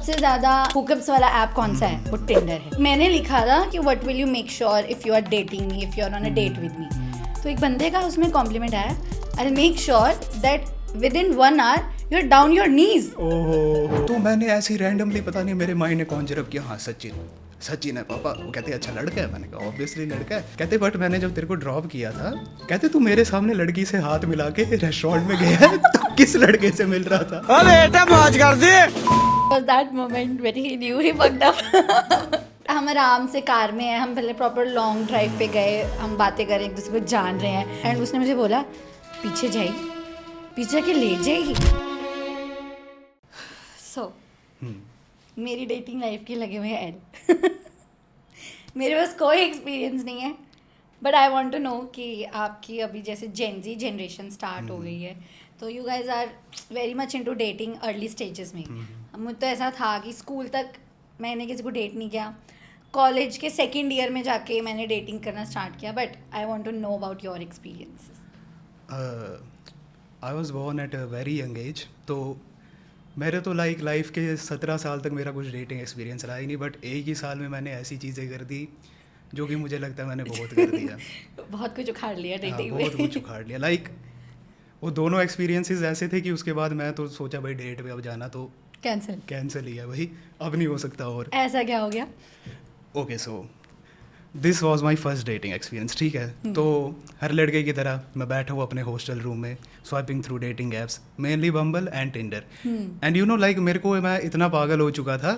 सबसे ज़्यादा हुकअप्स वाला ऐप कौन सा है? वो टिंडर है। मैंने लिखा था कि what will you make sure if you are dating me, if you are on a date with me. तो एक बंदे का उसमें कॉम्प्लीमेंट आया, I will make sure that within 1 hour you are down your knees. ओहो, तो मैंने ऐसे ही रैंडमली पता नहीं मेरे माइंड ने कॉन्जरअप किया, हाँ सचिन है पापा। वो कहते अच्छा लड़का है, मैंने कहा ऑब्वियसली लड़का है। कहते बट मैंने जब तेरे को ड्रॉप किया था, कहते तू मेरे सामने लड़की से हाथ मिला के रेस्टोरेंट में गया है, तो किस लड़के से मिल रहा था? अरे बेटा मौज कर दे। Was that moment when he knew he fucked up? हम आराम से कार में हैं, हम पहले प्रॉपर लॉन्ग ड्राइव पे गए, हम बातें कर रहे हैं, एक दूसरे को जान रहे हैं, एंड उसने मुझे बोला पीछे जाएगी, पीछे जाके ले जाएगी। सो मेरी डेटिंग लाइफ के लगे हुए हैं एल। मेरे पास कोई एक्सपीरियंस नहीं है, but I want to know कि आपकी अभी जैसे जेनजी जनरेशन स्टार्ट हो गई है, तो you guys are very much into dating early stages में। मुझे तो ऐसा था कि स्कूल तक मैंने किसी को डेट नहीं किया, कॉलेज के सेकेंड ईयर में जाके मैंने डेटिंग करना स्टार्ट किया, but I want to know about your experiences. I was born at a very young age, तो मेरे तो लाइफ के 17 साल तक मेरा कुछ डेटिंग एक्सपीरियंस रहा ही नहीं, बट एक ही साल में मैंने ऐसी चीज़ें कर दी जो कि मुझे लगता है मैंने बहुत कर दिया। बहुत कुछ उखाड़ लिया डेटिंग में। बहुत कुछ उखाड़ लिया। वो दोनों एक्सपीरियंसेस ऐसे थे कि उसके बाद मैं तो सोचा भाई डेट पे अब जाना तो कैंसिल ही है भाई, अब नहीं हो सकता। और ऐसा क्या हो गया? Okay, so this was my first dating experience, ठीक है। तो हर लड़के की तरह मैं बैठा हुआ अपने हॉस्टल रूम में, swiping through dating apps, mainly bumble and Tinder. And you know like मेरे को, मैं इतना पागल हो चुका था,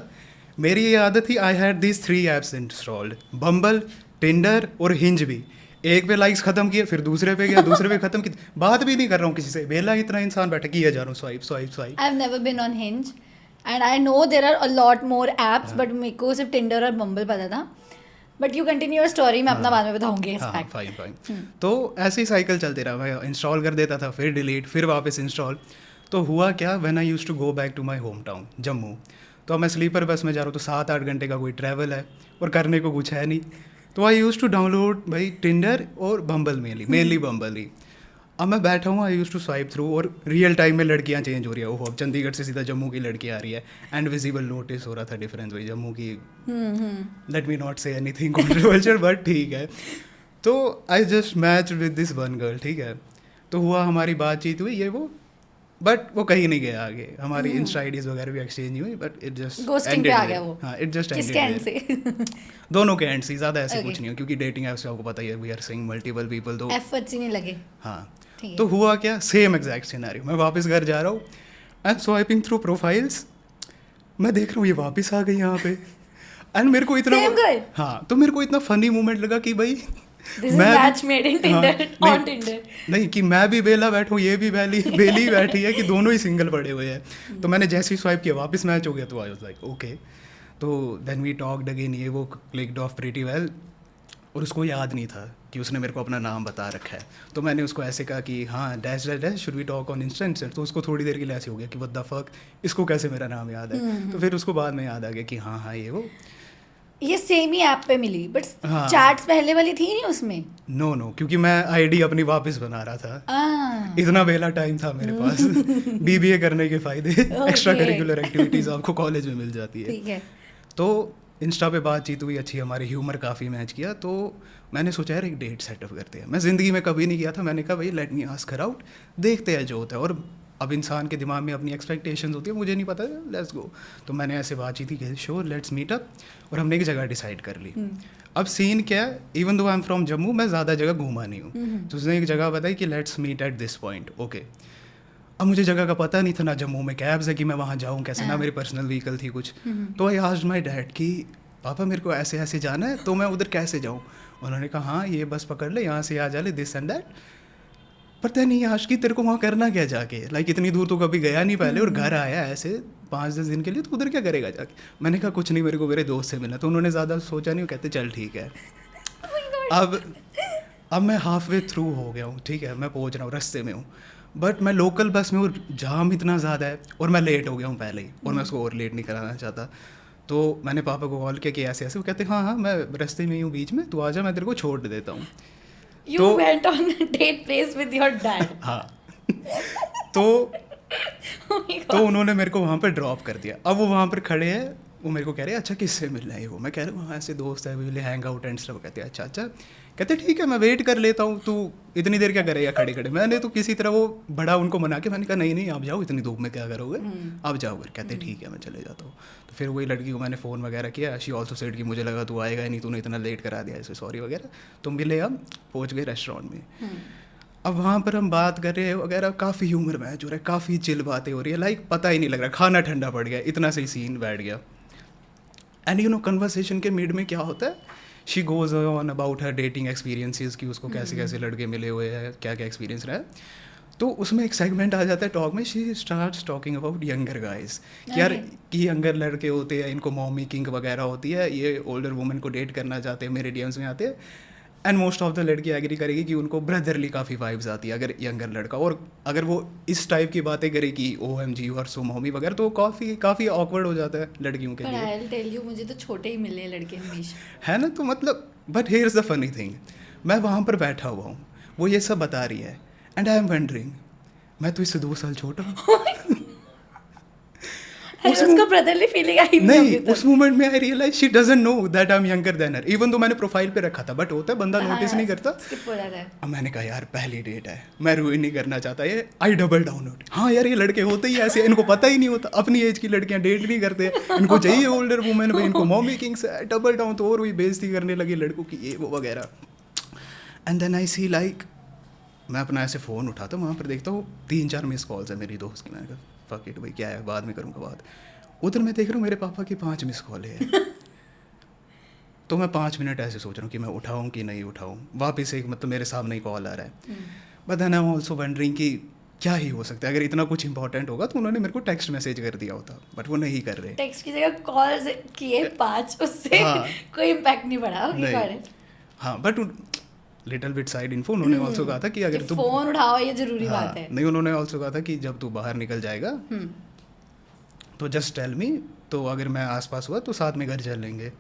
मेरी ये आदत थी, I had these 3 apps installed, bumble, Tinder और हिंज भी। एक पे लाइक्स खत्म किए, फिर दूसरे पे गया, दूसरे पे खत्म किए, बात भी नहीं कर रहा हूँ किसी से, वेला इतना इंसान बैठा किया जा रहा हूँ swipe. I have never been on Hinge and I know there are a lot more apps, but मेरे को सिर्फ टिंडर और बम्बल पता था। But you continue your story, मैं अपना बाद में बताऊंगी। हाँ, फाइन। तो ऐसी साइकिल चलती रहा, मैं इंस्टॉल कर देता था, फिर डिलीट, फिर वापस इंस्टॉल। तो हुआ क्या, when I used to go back to my home town Jammu, तो मैं स्लीपर बस में जा रहा हूँ, तो 7-8 घंटे का कोई ट्रैवल है और करने को कुछ है नहीं, तो आई यूज्ड टू डाउनलोड भाई टिंडर और बम्बल, मेनली बम्बल ही। अब मैं बैठा हूँ, I used to swipe through, और रियल टाइम में लड़कियाँ चेंज हो रही है। ओहो, अब चंडीगढ़ से सीधा जम्मू की लड़की आ रही है, एंड विजिबल नोटिस हो रहा था डिफरेंस भाई जम्मू की। Let me not say anything controversial, but ठीक है। तो I just match with this one girl, ठीक है। तो हुआ, हमारी बातचीत हुई, ये वो, बट वो कहीं नहीं गया आगे। हमारी इंस्टा आईडीज वगैरह भी एक्सचेंज नहीं हुई, बट इट जस्ट घोस्टिंग पे आ गया वो। हाँ, इट जस्ट किसके एंड से? दोनों के एंड से, ज़्यादा ऐसे कुछ नहीं हो, क्योंकि डेटिंग ऐप्स आपको पता ही है, we are seeing multiple people, तो एफर्ट्स ही नहीं लगे। हाँ। तो हुआ क्या, सेम एग्जैक्ट सिनेरियो, मैं वापस घर जा रहा हूँ, I M swiping through profiles, मैं देख रहा हूँ ये वापस आ गई यहाँ पे, एंड मेरे को इतना, हाँ, तो मेरे को इतना फनी मोमेंट लगा कि भाई नहीं कि मैं भी बेला बैठूं, ये भी बेली बैठी है, कि दोनों ही सिंगल पड़े हुए हैं। तो मैंने जैसे ही स्वाइप किया वापस मैच हो गया, तो आई वाज लाइक ओके। तो देन वी टॉक्ड अगेन, ये वो क्लिक्ड ऑफ प्रीटी वेल, और उसको याद नहीं था कि उसने मेरे को अपना नाम बता रखा है। तो मैंने उसको ऐसे कहा कि हाँ dash should we talk on Insta, तो उसको थोड़ी देर के लिए ऐसे हो गया कि व्हाट द फक, इसको कैसे मेरा नाम याद है। तो फिर उसको बाद में याद आ गया कि हाँ ये वो, ये सेम ही ऐप पे मिली, बट चैट्स पहले वाली थी नहीं उसमें। नो, क्योंकि मैं आईडी अपनी वापस बना रहा था, इतना बेला टाइम था मेरे पास। बीबीए करने के फायदे, एक्स्ट्रा करिकुलर एक्टिविटीज आपको कॉलेज में मिल जाती है। ठीक है। तो इंस्टा पे बातचीत हुई अच्छी, हमारे ह्यूमर काफ़ी मैच किया, तो मैंने सोचा यार एक डेट सेटअप करते हैं। मैं ज़िंदगी में कभी नहीं किया था, मैंने कहा भाई let me ask her out, देखते हैं जो होता है। और अब इंसान के दिमाग में अपनी एक्सपेक्टेशंस होती है, मुझे नहीं पता, लेट्स गो। तो मैंने ऐसे बातचीत की, श्योर लेट्स मीट अप, और हमने एक जगह डिसाइड कर ली। अब सीन क्या है, even though I am from Jammu, मैं ज़्यादा जगह घूमा नहीं हूँ, तो उसने एक जगह बताई कि let's meet at this point, okay. अब मुझे जगह का पता नहीं था, ना जम्मू में कैब्स है कि मैं वहाँ जाऊँ कैसे, ना मेरी पर्सनल व्हीकल थी कुछ। तो आई आस्क्ड माई डैड कि पापा मेरे को ऐसे ऐसे जाना है, तो मैं उधर कैसे जाऊँ। उन्होंने कहा हाँ ये बस पकड़ ले, यहाँ से आ जा ले, दिस एंड दैट। पता नहीं आज की तेरे को वहाँ करना क्या जाके, लाइक इतनी दूर तो कभी गया नहीं पहले, और घर आया ऐसे 5-10 दिन के लिए, तो उधर क्या करेगा जाके। मैंने कहा कुछ नहीं, मेरे को मेरे दोस्त से मिलना। तो उन्होंने ज़्यादा सोचा नहीं, वो कहते चल ठीक है। अब मैं हाफ वे थ्रू हो गया हूँ, ठीक है, मैं पहुँच रहा हूँ, रास्ते में हूँ, बट मैं लोकल बस में, और जाम इतना ज़्यादा है, और मैं लेट हो गया हूँ पहले ही, और मैं उसको और लेट नहीं कराना चाहता। तो मैंने पापा को कॉल किया कि ऐसे ऐसे, वो कहते हाँ मैं रास्ते में ही हूँ बीच में, तू आ जा, मैं तेरे को छोड़ देता हूँ। You went on a date place with your dad. हाँ। तो Oh my God. तो उन्होंने मेरे को वहाँ पर ड्रॉप कर दिया। अब वो वहाँ पर खड़े हैं, वो मेरे को कह रहे हैं अच्छा किससे मिलना है वो, मैं कह रहा हूँ हाँ ऐसे दोस्त है, we will hang out and stuff. कहते हैं अच्छा अच्छा, कहते ठीक है मैं वेट कर लेता हूँ, तू इतनी देर क्या करेगा खड़े खड़े। मैंने तो किसी तरह वो बड़ा उनको मना के मैंने कहा नहीं नहीं आप जाओ, इतनी धूप में क्या करोगे, आप जाओ घर। कहते ठीक है मैं चले जाता हूँ। तो फिर वही लड़की को मैंने फ़ोन वगैरह किया, शी ऑल्सो सेड कि मुझे लगा तू आएगा ही नहीं, तूने इतना लेट करा दिया ऐसे, सॉरी वगैरह। तो मिले, हम पहुँच गए रेस्टोरेंट में। अब वहाँ पर हम बात कर रहे हैं वगैरह, काफ़ी ह्यूमर मैच हो रहा है, काफ़ी चिल बातें हो रही है, लाइक पता ही नहीं लग रहा, खाना ठंडा पड़ गया, इतना सही सीन बैठ गया। एंड यू नो कन्वर्सेशन के मिड में क्या होता है, she goes on about her dating experiences, कि उसको कैसे कैसे लड़के मिले हुए हैं, क्या क्या एक्सपीरियंस रहा है। तो उसमें एक सेगमेंट आ जाता है टॉक में, she starts talking about younger guys, कि यार कि यंगर लड़के होते हैं, इनको मॉमी किंग वगैरह होती है, ये ओल्डर वुमेन को डेट करना चाहते हैं, मेरे डीएम्स में आते हैं। एंड मोस्ट ऑफ द लड़की एग्री करेगी कि उनको ब्रदरली काफ़ी वाइब्स आती है अगर यंगर लड़का, और अगर वो इस टाइप की बातें करेगी OMG और सो मॉमी वगैरह, तो काफ़ी काफ़ी ऑकवर्ड हो जाता है लड़कियों के पर लिए, आई विल टेल यू, मुझे तो छोटे ही मिले लड़के हमेशा। है ना। तो मतलब but here is the funny thing, मैं वहाँ पर बैठा हुआ हूँ, वो ये सब बता रही है, एंड आई एम वंडरिंग मैं तो इससे 2 साल छोटा हूँ। उसको ब्रदरली फीलिंग आई नहीं, अभी तक। उस मोमेंट में I realize she doesn't know that I am younger than her, even तो मैंने प्रोफाइल पे रखा था, बट होता है बंदा नोटिस नहीं करता। स्किप हो जाता है। अब मैंने कहा यार पहली डेट है, मैं रुइन नहीं करना चाहता ये, आई डबल डाउन इट। हाँ यार ये लड़के होते ही ऐसे, इनको पता ही नहीं होता, अपनी एज की लड़कियां डेट नहीं करते, इनको चाहिए ओल्डर वुमेन भाई, इनको मॉमी किंग्स है, डबल डाउन। तो और वही बेइज्जती करने लगी लड़कों की, ये वो वगैरह। And then I see like, मैं अपना ऐसे फ़ोन उठाता हूँ, वहाँ पर देखता हूँ 3-4 मिस कॉल्स है मेरी दोस्त की। मैंने कहा फक इट भाई क्या है, बाद में करूँगा बात। उधर मैं देख रहा हूँ मेरे पापा की 5 मिस कॉल है। तो मैं 5 मिनट ऐसे सोच रहा हूँ कि मैं उठाऊँ कि नहीं उठाऊँ, वापस एक मतलब मेरे सामने ही कॉल आ रहा है। But then I am also wondering कि क्या ही हो सकता है, अगर इतना कुछ इंपॉर्टेंट होगा तो उन्होंने मेरे को टेक्स्ट मैसेज कर दिया होता, बट वो नहीं कर रहे। टेक्स्ट की जगह कॉल किए 5, उससे हाँ। कोई इम्पैक्ट नहीं पड़ा। ओके नहीं। Got it. हाँ but little bit side info, उन्होंने ऑल्सो कहा था कि अगर तू फोन उठाओ ये जरूरी हाँ, बात है। नहीं उन्होंने ऑल्सो कहा था कि जब तू बाहर निकल जाएगा तो जस्ट टेल मी, तो अगर मैं आसपास हुआ तो साथ में घर चल लेंगे।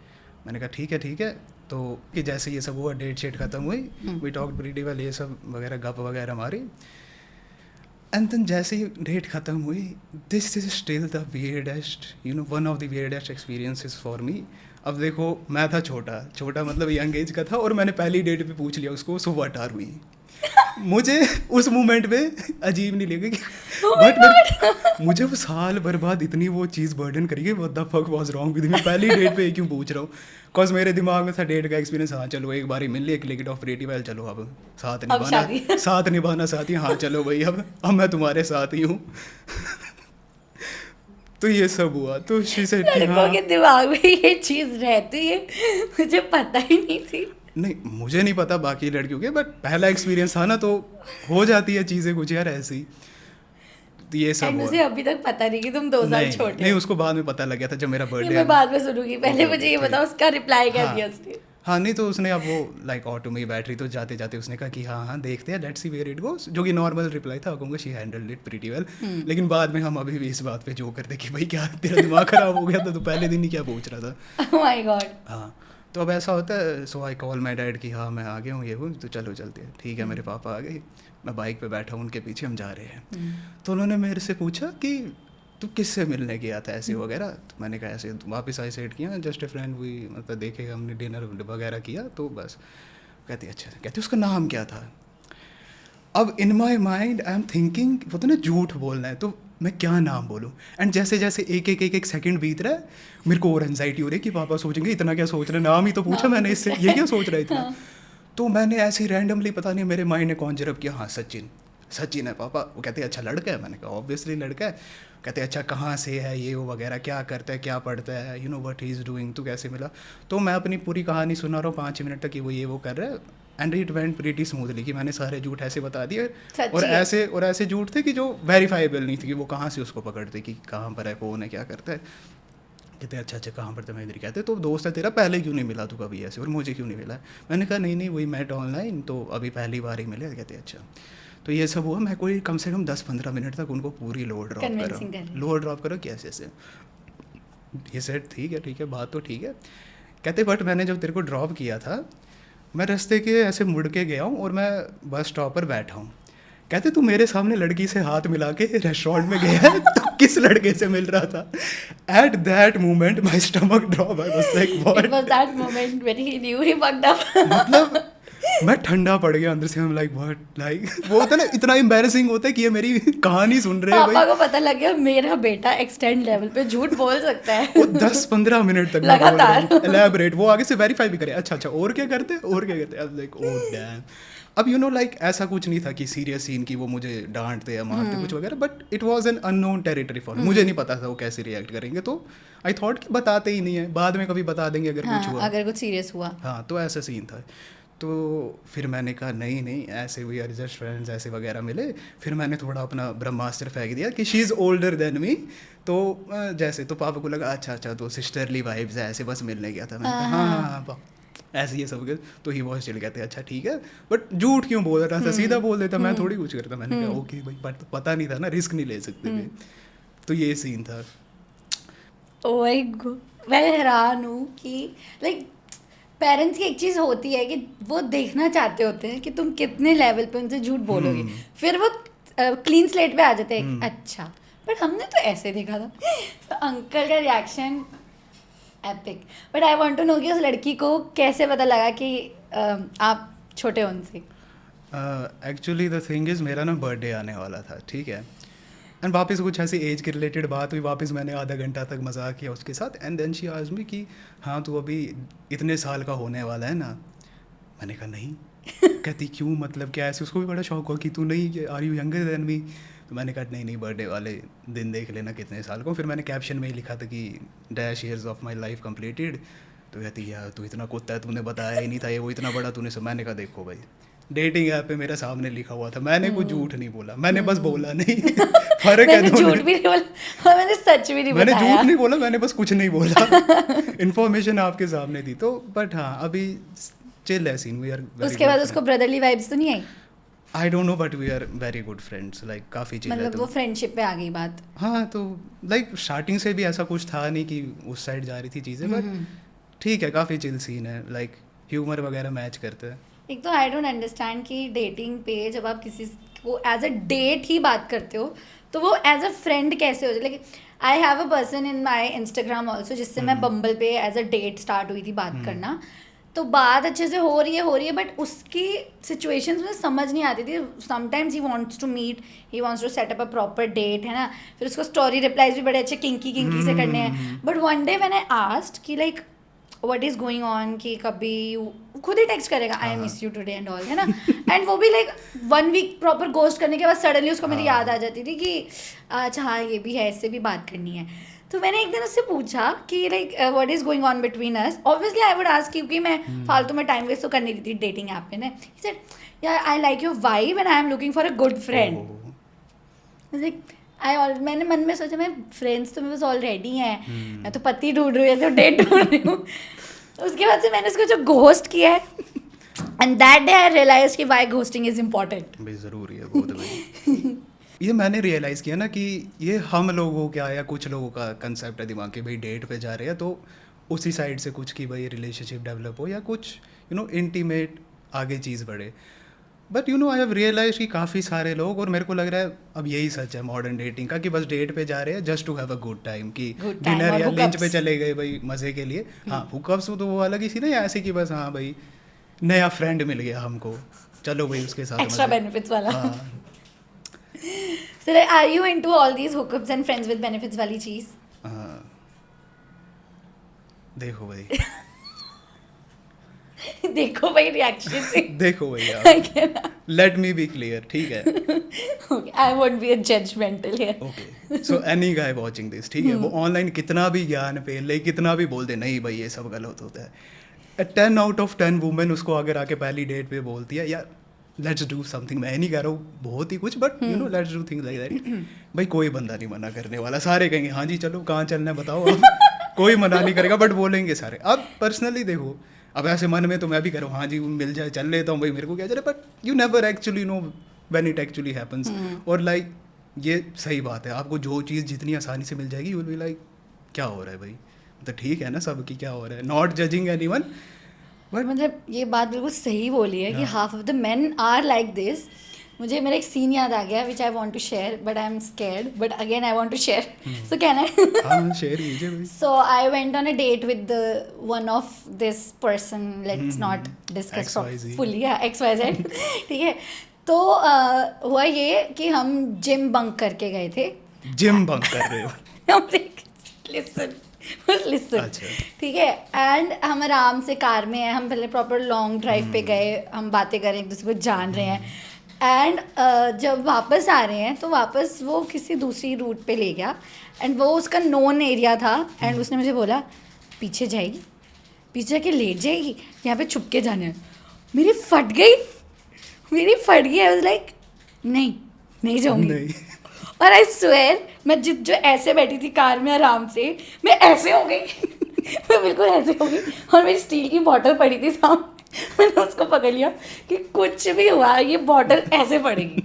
मैंने कहा ठीक है ठीक है। तो कि जैसे ये सब हुआ, डेट शेट ख़त्म हुई, वी टॉक प्रीटी वेल, ये सब वगैरह गप वगैरह मारी। एंड देन जैसे ही डेट ख़त्म हुई, this is still the weirdest, you know one of the weirdest experiences for me. अब देखो मैं था छोटा छोटा, मतलब यंग एज का था, और मैंने पहली डेट पे पूछ लिया उसको सो व्हाट आर वी। मुझे उस मोमेंट पे अजीब नहीं लगे, बट मुझे वो साल भर बाद इतनी वो चीज़ बर्डन करी, what the fuck was wrong with me, पहली डेट पे क्यों पूछ रहा हूँ। कॉज मेरे दिमाग में था डेट का एक्सपीरियंस, हाँ चलो एक बार ही मिल लिया, एक लिखिट ऑफ प्रीटी वेल, चलो अब साथ शादी। निभाना साथ निभाना साथी, हाँ चलो भाई अब मैं तुम्हारे साथ ही हूँ। तो ये सब हुआ, तो शी सेड कि लड़कों हाँ, के दिमाग में ये चीज रहती है, मुझे पता ही नहीं थी। नहीं मुझे नहीं पता बाकी लड़कियों के, बट पहला एक्सपीरियंस था ना, तो हो जाती है चीज़ें कुछ यार ऐसी। तो ये सब एंड हुआ। मुझे अभी तक पता नहीं कि तुम 2 साल नहीं छोटे नहीं, हो। उसको बाद में पता लग गया था जब मेरा ये बर्थडे। मैं बाद में सुनूंगी, पहले ओके, मुझे ये ठीक। बताओ उसका रिप्लाई क्या हाँ। दिया उसने। हाँ नहीं, तो उसने अब वो लाइक ऑटो में ही बैठ रही, तो जाते जाते उसने कहा कि हाँ हाँ देखते हैं, let's see where it goes, जो कि नॉर्मल रिप्लाई था, कहूँगा she handled it pretty well. लेकिन बाद में हम अभी भी इस बात पे जो करते कि भाई क्या तेरा दिमाग खराब हो गया था, तो पहले दिन ही क्या पूछ रहा था। ओह माय गॉड। हाँ तो अब ऐसा होता है, सो आई कॉल माई डैड कि हाँ मैं आ गया हूँ, ये हूँ, तो चलो चलते हैं। ठीक है, मेरे पापा आ गए, मैं बाइक पे बैठा हूँ, उनके पीछे हम जा रहे हैं। तो उन्होंने मेरे से पूछा कि तू किससे मिलने गया था ऐसे वगैरह। तो मैंने कहा ऐसे, वापस आई सेट किया, जस्ट ए फ्रेंड हुई, मतलब देखे हमने डिनर वगैरह किया, तो बस। कहती अच्छा, कहती उसका नाम क्या था। अब in my mind I am thinking, वो तो ना झूठ बोलना है, तो मैं क्या नाम बोलूँ। एंड जैसे जैसे एक सेकंड बीत रहा है, मेरे को और एनजाइटी हो रही है कि पापा सोचेंगे इतना क्या सोच रहे हैं, नाम ही तो पूछा मैंने इससे, ये क्या सोच रहा है इतना। तो मैंने ऐसे ही रैंडमली, पता नहीं मेरे माइंड ने कौन जरब किया, हाँ सचिन, सचिन है पापा। वो कहते हैं अच्छा लड़का है, मैंने कहा ऑब्वियसली लड़का है। कहते हैं अच्छा कहाँ से है ये वो वगैरह, क्या करता है, क्या पढ़ता है, you know what he is doing, तो कैसे मिला। तो मैं अपनी पूरी कहानी सुना रहा हूँ 5 मिनट तक कि वो ये वो कर रहा है, and it went pretty smoothly, कि मैंने सारे झूठ ऐसे बता दिए, और ऐसे झूठ थे कि जो वेरीफाइबल नहीं थे, कि वो कहाँ से उसको पकड़ते कि कहाँ पर है, कौन है, क्या करता है। कहते अच्छा अच्छा कहाँ पर था, मैं इधर। कहते तो दोस्त है तेरा, पहले क्यों नहीं मिला तू कभी ऐसे, और मुझे क्यों नहीं मिला। मैंने कहा नहीं नहीं वही मेट ऑनलाइन, तो अभी पहली बार ही मिले। कहते अच्छा। तो ये सब हुआ, मैं कोई कम से कम 10-15 मिनट तक उनको पूरी लोड ड्रॉप करो कैसे ऐसे। ये सेट ठीक है बात तो ठीक है। कहते बट मैंने जब तेरे को ड्रॉप किया था, मैं रास्ते के ऐसे मुड़ के गया हूँ और मैं बस स्टॉप पर बैठा हूँ। कहते तू मेरे सामने लड़की से हाथ मिला के रेस्टोरेंट में गया है तो किस लड़के से मिल रहा था? At that moment my stomach drop, I was like what. It was that moment when he knew he fucked up. मतलब मैं ठंडा पड़ गया अंदर से, हम लाइक व्हाट, लाइक वो होता है ना, इतना एम्बैरेसिंग होता है कि ये मेरी कहानी सुन रहे हैं पापा भाई। को पता लग गया मेरा बेटा एक्सटेंड लेवल पे झूठ बोल सकता है। वो 10-15 मिनट तक लगातार। एलैबोरेट, वो आगे से वेरीफाई भी करे, अच्छा और क्या करते और क्या करते, अब लाइक ओह डैम। अब यू नो लाइक ऐसा कुछ नहीं था कि सीरियस सीन की वो मुझे डांटते या मारते कुछ वगैरह, but it was an unknown territory for, मुझे नहीं पता था वो कैसे रिएक्ट करेंगे, तो आई थॉट कि बताते ही नहीं है, बाद में कभी बता देंगे अगर कुछ हुआ, अगर कुछ सीरियस हुआ। हाँ, तो ऐसा सीन था। तो फिर मैंने कहा नहीं ऐसे वी आर जस्ट फ्रेंड्स ऐसे वगैरह मिले। फिर मैंने थोड़ा अपना ब्रह्मास्त्र फेंक दिया कि she is older than me, तो जैसे तो पापा को लगा अच्छा तो सिस्टरली वाइब्स है, ऐसे बस मिलने गया था। मैंने कहा हाँ ऐसे ही सब, तो ही बहुत चिल गए थे, अच्छा ठीक है, बट झूठ क्यों बोल रहा था, सीधा बोल देता, मैं थोड़ी कुछ करता। मैंने कहा ओके भाई, बट पता नहीं था ना, रिस्क नहीं ले सकते थे, तो ये सीन था। ओए मैं हैरान हूँ कि लाइक पेरेंट्स की एक चीज़ होती है कि वो देखना चाहते होते हैं कि तुम कितने लेवल पे उनसे झूठ बोलोगे, फिर वो क्लीन स्लेट पे आ जाते हैं, अच्छा बट हमने तो ऐसे देखा था। तो अंकल का reaction epic. But I want to know कि उस लड़की को कैसे पता लगा कि आप छोटे हो उनसे? एक्चुअली द थिंग इज़ मेरा ना बर्थडे आने वाला था, ठीक है, एंड वापस कुछ ऐसी एज के रिलेटेड बात हुई, वापस मैंने आधा घंटा तक मजाक किया उसके साथ, and then she asked me कि हाँ तू अभी इतने साल का होने वाला है ना। मैंने कहा नहीं। कहती क्यों, मतलब क्या? ऐसे उसको भी बड़ा शौक हुआ कि तू नहीं, are you younger than me? तो मैंने कहा नहीं बर्थडे वाले दिन देख लेना कितने साल का। फिर मैंने कैप्शन में ही लिखा था कि dash years of my life completed. तो कहती यार तू इतना कुत्ता है, तूने बताया ही नहीं था ये वो इतना बड़ा तूने सब। मैंने कहा देखो भाई डेटिंग ऐप पे मेरे सामने लिखा हुआ था, मैंने कुछ झूठ नहीं बोला, मैंने बस बोला नहीं। फर्क है मैंने झूठ भी नहीं बोला, मैंने सच भी नहीं मैंने बताया। झूठ नहीं बोला, मैंने बस कुछ नहीं बोला। इन्फॉर्मेशन आपके सामने थी तो, बट हाँ अभी चिल है सीन, वी आर। उसके बाद उसको ब्रदरली वाइब्स तो नहीं आई? I don't know but we are very good friends, like काफ़ी चिल है। मतलब तो वो फ्रेंडशिप पे आ गई बात? हाँ, तो लाइक स्टार्टिंग से भी ऐसा कुछ था नहीं कि उस साइड जा रही थी चीज़ें, बट ठीक है, काफ़ी चिल सीन है, लाइक ह्यूमर वगैरह मैच करते हैं। एक तो आई डोंट अंडरस्टैंड कि डेटिंग पे जब आप किसी को एज अ डेट ही बात करते हो तो वो एज अ फ्रेंड कैसे हो जाए? Like I have a person in my Instagram also जिससे मैं बम्बल पे एज अ डेट स्टार्ट हुई थी बात करना, तो बात अच्छे से हो रही है बट उसकी सिचुएशंस में समझ नहीं आती थी। Sometimes he wants to meet, he wants to set up a proper date, है ना, फिर उसको स्टोरी रिप्लाईज भी बड़े अच्छे किंकी से करने हैं। बट वन डे मैंने आस्क्ड कि like what is going on, कि कभी खुद ही टेक्स्ट करेगा आई miss you today and all, है ना, एंड वो भी लाइक 1 वीक प्रॉपर गोस्ट करने के बाद सडनली उसको मेरी याद आ जाती थी कि अच्छा हाँ ये भी है, इससे भी बात करनी है। तो मैंने एक दिन उससे पूछा कि like what is going on between us. Obviously I would ask, क्योंकि मैं फालतू में टाइम वेस्ट तो कर नहीं रही थी डेटिंग ऐप पे ना। ही सेड यार I like your vibe and I am looking for a good friend. Like मैंने मन में सोचा मैं फ्रेंड्स तो मेरे पास ऑलरेडी हैं, मैं तो पति ढूंढ रही हूँ, तो डेट ढूंढ रही हूँ। उसके बाद से मैंने उसको जो घोस्ट किया है, and that day I realize कि वाई घोस्टिंग इज इम्पोर्टेंट। भाई ज़रूरी है बहुत भाई। ये मैंने रियलाइज़ किया ना कि ये हम लोगों का या कुछ लोगों का कंसेप्ट है दिमाग के, भाई डेट पे जा रहे हैं तो उसी साइड से कुछ कि भाई रिलेशनशिप डेवलप हो या कुछ इंटीमेट आगे चीज़ बढ़े। बट आई हैव रियलाइज कि काफ़ी सारे लोग, और मेरे को लग रहा है अब यही सच है मॉडर्न डेटिंग का, कि बस डेट पे जा रहे हैं just to have a good time, कि डिनर या लंच पे चले गए भाई मज़े के लिए। हाँ, हुकअप्स तो वो अलग ही सी ना, या ऐसे कि बस हाँ भाई नया फ्रेंड मिल गया हमको, चलो भाई उसके साथ एक्स्ट्रा बेनिफिट्स वाला। हाँ। So like, are you into all these hookups and friends with benefits वाली चीज? देखो भाई देखो भाई रिएक्शन से देखो भाई लेट मी बी क्लियर, ठीक है? Okay, I won't be a judgmental here. Okay, so any guy watching this, ठीक है, वो ऑनलाइन कितना भी ज्ञान पे ले, कितना भी बोल दे नहीं भाई ये सब गलत होता है, 10 आउट ऑफ 10 वुमेन उसको अगर आके पहली डेट पे बोलती है यार लेट्स डू समथिंग, मैं नहीं कह रहा हूँ बहुत ही कुछ, but let's do things like that, भाई कोई बंदा नहीं मना करने वाला, सारे कहेंगे हाँ जी चलो कहाँ चलना है बताओ आप। कोई मना नहीं करेगा, बट बोलेंगे सारे। अब पर्सनली देखो, अब ऐसे मन में तो मैं भी करूँ हाँ जी मिल जाए चल लेता हूँ भाई, मेरे को क्या चले, but you never actually know when it actually happens. और लाइक ये सही बात है, आपको जो चीज़ जितनी आसानी से मिल जाएगी यू विल बी लाइक क्या हो रहा है भाई, तो ठीक है ना सबकी क्या हो रहा है, नॉट जजिंग एनीवन। बट मतलब ये बात बिल्कुल सही बोली है कि half of the men are like this, मुझे मेरा एक सीन याद आ गया which I want to share but I am scared but again I want to share so can I हाँ शेयर कीजिए भाई. So I went on a date with the one of this person. Let's not discuss XYZ. fully. Yeah, XYZ. ठीक है. तो हुआ ये कि हम जिम बंक करके गए थे. जिम बंक कर रहे हो. हम listen. बस listen. अच्छा. ठीक है. एंड हम आराम से कार में हैं. हम पहले प्रॉपर लॉन्ग ड्राइव पे गए. हम बातें कर रहे हैं, एक दूसरे को जान रहे हैं. एंड जब वापस आ रहे हैं तो वापस वो किसी दूसरी रूट पे ले गया एंड वो उसका नोन एरिया था एंड उसने मुझे बोला पीछे जाएगी, पीछे जाके लेट जाएगी, यहाँ पे छुप के जाना है. मेरी फट गई. आई वाज लाइक नहीं जाऊँगी. नहीं. और आई स्वेयर मैं जो ऐसे बैठी थी कार में आराम से, मैं ऐसे हो गई. मैं बिल्कुल ऐसे हो गई और मेरी स्टील की बॉटल पड़ी थी सामने. मैंने उसको पकड़ लिया कि कुछ भी हुआ ये बॉटल ऐसे पड़ेगी.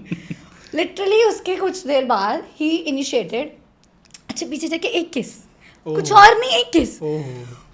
लिटरली उसके कुछ देर बाद ही इनिशिएटेड, अच्छा पीछे जाके एक किस, कुछ और नहीं, एक किस.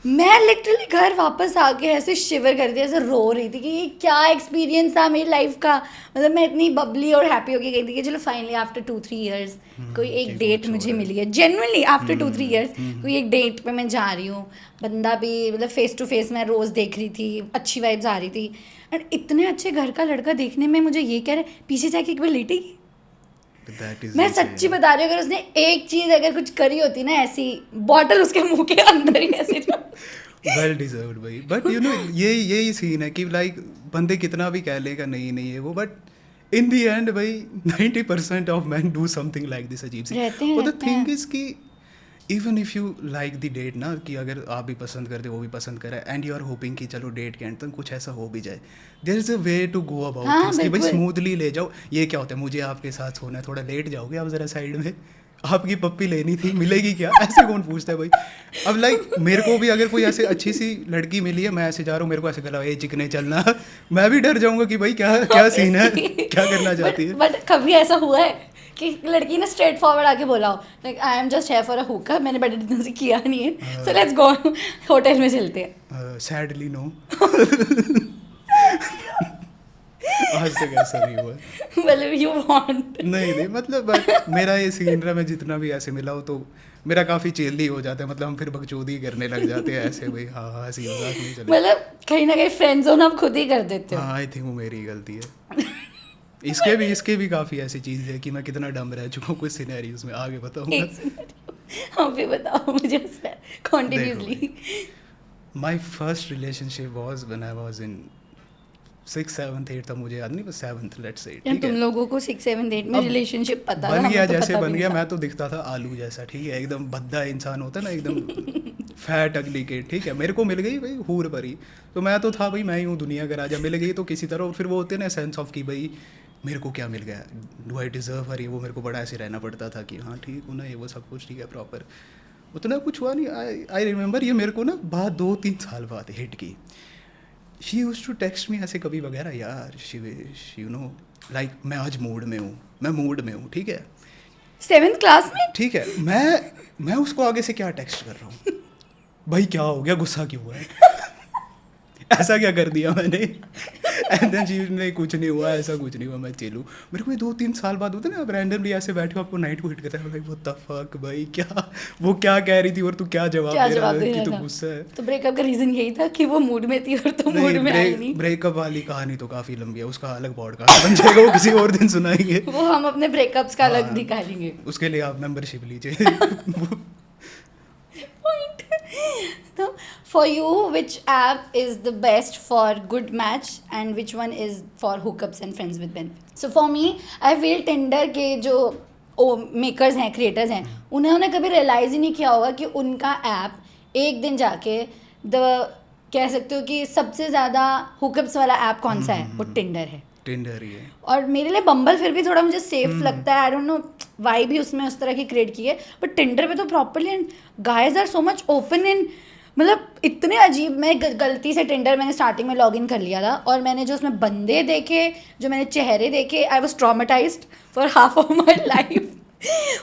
मैं लिटरली घर वापस आके ऐसे शिवर कर दिया, ऐसे रो रही थी कि ये क्या एक्सपीरियंस था मेरी लाइफ का. मतलब मैं इतनी बबली और हैप्पी होके गई थी कि चलो फाइनली आफ्टर 2-3 ईयर्स कोई एक डेट मुझे मिली है. जेन्युइनली आफ्टर 2-3 ईयर्स कोई एक डेट पे मैं जा रही हूँ. बंदा भी मतलब फेस टू फेस मैं रोज़ देख रही थी, अच्छी वाइब्स आ रही थी. एंड इतने अच्छे घर का लड़का देखने में मुझे ये कह रहे पीछे जाके एक बार लेटेगी. मैं सच्ची बता रही हूँ, अगर उसने एक चीज़ अगर कुछ करी होती ना ऐसी, बॉटल उसके मुंह के अंदर ही ऐसे वेल डिजर्व्ड भाई. बट यू नो यही सीन है कि लाइक बंदे कितना भी कह लेगा नहीं है वो, बट इन दी एंड भाई 90% of man do something like this अजीब सी. और द थिंग इज कि even if you like the date ना, कि अगर आप भी पसंद करते वो भी पसंद करे एंड यू आर होपिंग कि चलो डेट के एंड तक कुछ ऐसा हो भी जाए, there is a way to go about things कि भाई स्मूथली ले जाओ. ये क्या होता है, मुझे आपके साथ सोना है, थोड़ा लेट जाओगे आप जरा साइड में, आपकी पप्पी लेनी थी, मिलेगी क्या, ऐसे कौन पूछता है भाई. अब लाइक मेरे को भी अगर कोई ऐसे अच्छी सी लड़की मिली है, मैं ऐसे जा रहा हूँ, मेरे को ऐसे गला ए चिकने चलना, मैं भी डर जाऊंगा कि भाई क्या सीन है, क्या करना चाहती है. बट कभी ऐसा हुआ है कि लड़की ने स्ट्रेट फॉरवर्ड आके बोला हो like I am just here for a hookup, मैंने बड़े दिन से किया नहीं है, सो लेट्स गो होटल में चलते हैं. Sadly no. आज तक ऐसा नहीं हुआ. मतलब यू वांट नहीं मतलब but मेरा ये सीन रहा, मैं जितना भी ऐसे मिला हूँ तो मेरा काफ़ी चेल्ली हो जाता है. मतलब हम फिर बकचोदी करने लग जाते हैं ऐसे भाई. हाँ हंसी मजाक नहीं चले. मतलब कहीं ना कहीं फ्रेंड जोन आप खुद ही कर देते हो. हाँ आई थिंक वो मेरी गलती है. इसके भी काफ़ी ऐसी चीज़ है कि मैं कितना डम रह चुका हूँ कुछ सिनेरियोज में, आगे बताऊँगा. हाँ भी बताओ मुझे continuously. My first relationship was when I was in 6th 7th 8th था, मुझे याद नहीं, बस 7th लेट्स से. ठीक है, तुम लोगों को 6 7 8 में रिलेशनशिप पता बन गया, जैसे बन गया. मैं तो दिखता था आलू जैसा, ठीक है, एकदम भद्दा इंसान होता है ना, एकदम फैट अगली किड. ठीक है, मेरे को मिल गई भाई हूर भरी, तो मैं तो था भाई मैं ही हूँ दुनिया का राजा. मिल गई तो किसी तरह, फिर वो होते ना सेंस ऑफ कि भाई मेरे को क्या मिल गया, डू आई डिजर्व हर, ये वो मेरे को बड़ा ऐसे रहना पड़ता था कि हाँ ठीक हूँ ना, ये वो सब कुछ ठीक है प्रॉपर. उतना कुछ हुआ नहीं. आई रिमेंबर ये मेरे को ना बाद 2-3 साल बाद हिट की. She used to text me ऐसे कभी वगैरह, यार शिवेश यू नो लाइक मैं आज मूड में हूँ. ठीक है 7th क्लास में. ठीक है, मैं उसको आगे से क्या टेक्स्ट कर रहा हूँ, भाई क्या हो गया, गुस्सा क्यों हुआ है, ऐसा क्या कर दिया मैंने. एंड देन शी नहीं कुछ नहीं हुआ, ऐसा कुछ नहीं हुआ, मैं चलूँ. मेरे को 2-3 साल बाद होता है ना, आप रैंडमली ऐसे बैठे हो, आपको नाइट को हिट करता है, व्हाट द फक भाई, वो क्या कह रही थी और तू क्या जवाब दे रहा है कि तू गुस्सा है. तो ब्रेकअप का रीजन यही था कि वो मूड में थी और तुम मूड में आई नहीं. ब्रेकअप वाली कहानी तो काफी लंबी है, उसका अलग पॉडकास्ट बन जाएगा, वो किसी और दिन सुनाएंगे. वो हम अपने ब्रेकअप्स का अलग निकालेंगे, उसके लिए आप मेंबरशिप लीजिए. So, for you, which app is the best for good match and which one is for hookups and friends with benefits? So for me, I feel Tinder के जो मेकर्स हैं, क्रिएटर्स हैं, उन्होंने कभी रियलाइज़ ही नहीं किया होगा कि उनका ऐप एक दिन जाके कह सकते हो कि सबसे ज़्यादा हुकअप्स वाला ऐप कौन सा है, वो टिंडर है. टिंडर ही है. और मेरे लिए बम्बल फिर भी थोड़ा मुझे सेफ लगता है. आई डोंट नो वाई भी उसमें उस तरह की क्रिएट की है, बट टिंडर पे तो properly guys are so much open in, मतलब इतने अजीब. मैं गलती से टिंडर मैंने स्टार्टिंग में लॉगिन कर लिया था और मैंने जो उसमें बंदे देखे, जो मैंने चेहरे देखे, I was traumatised for half of my life.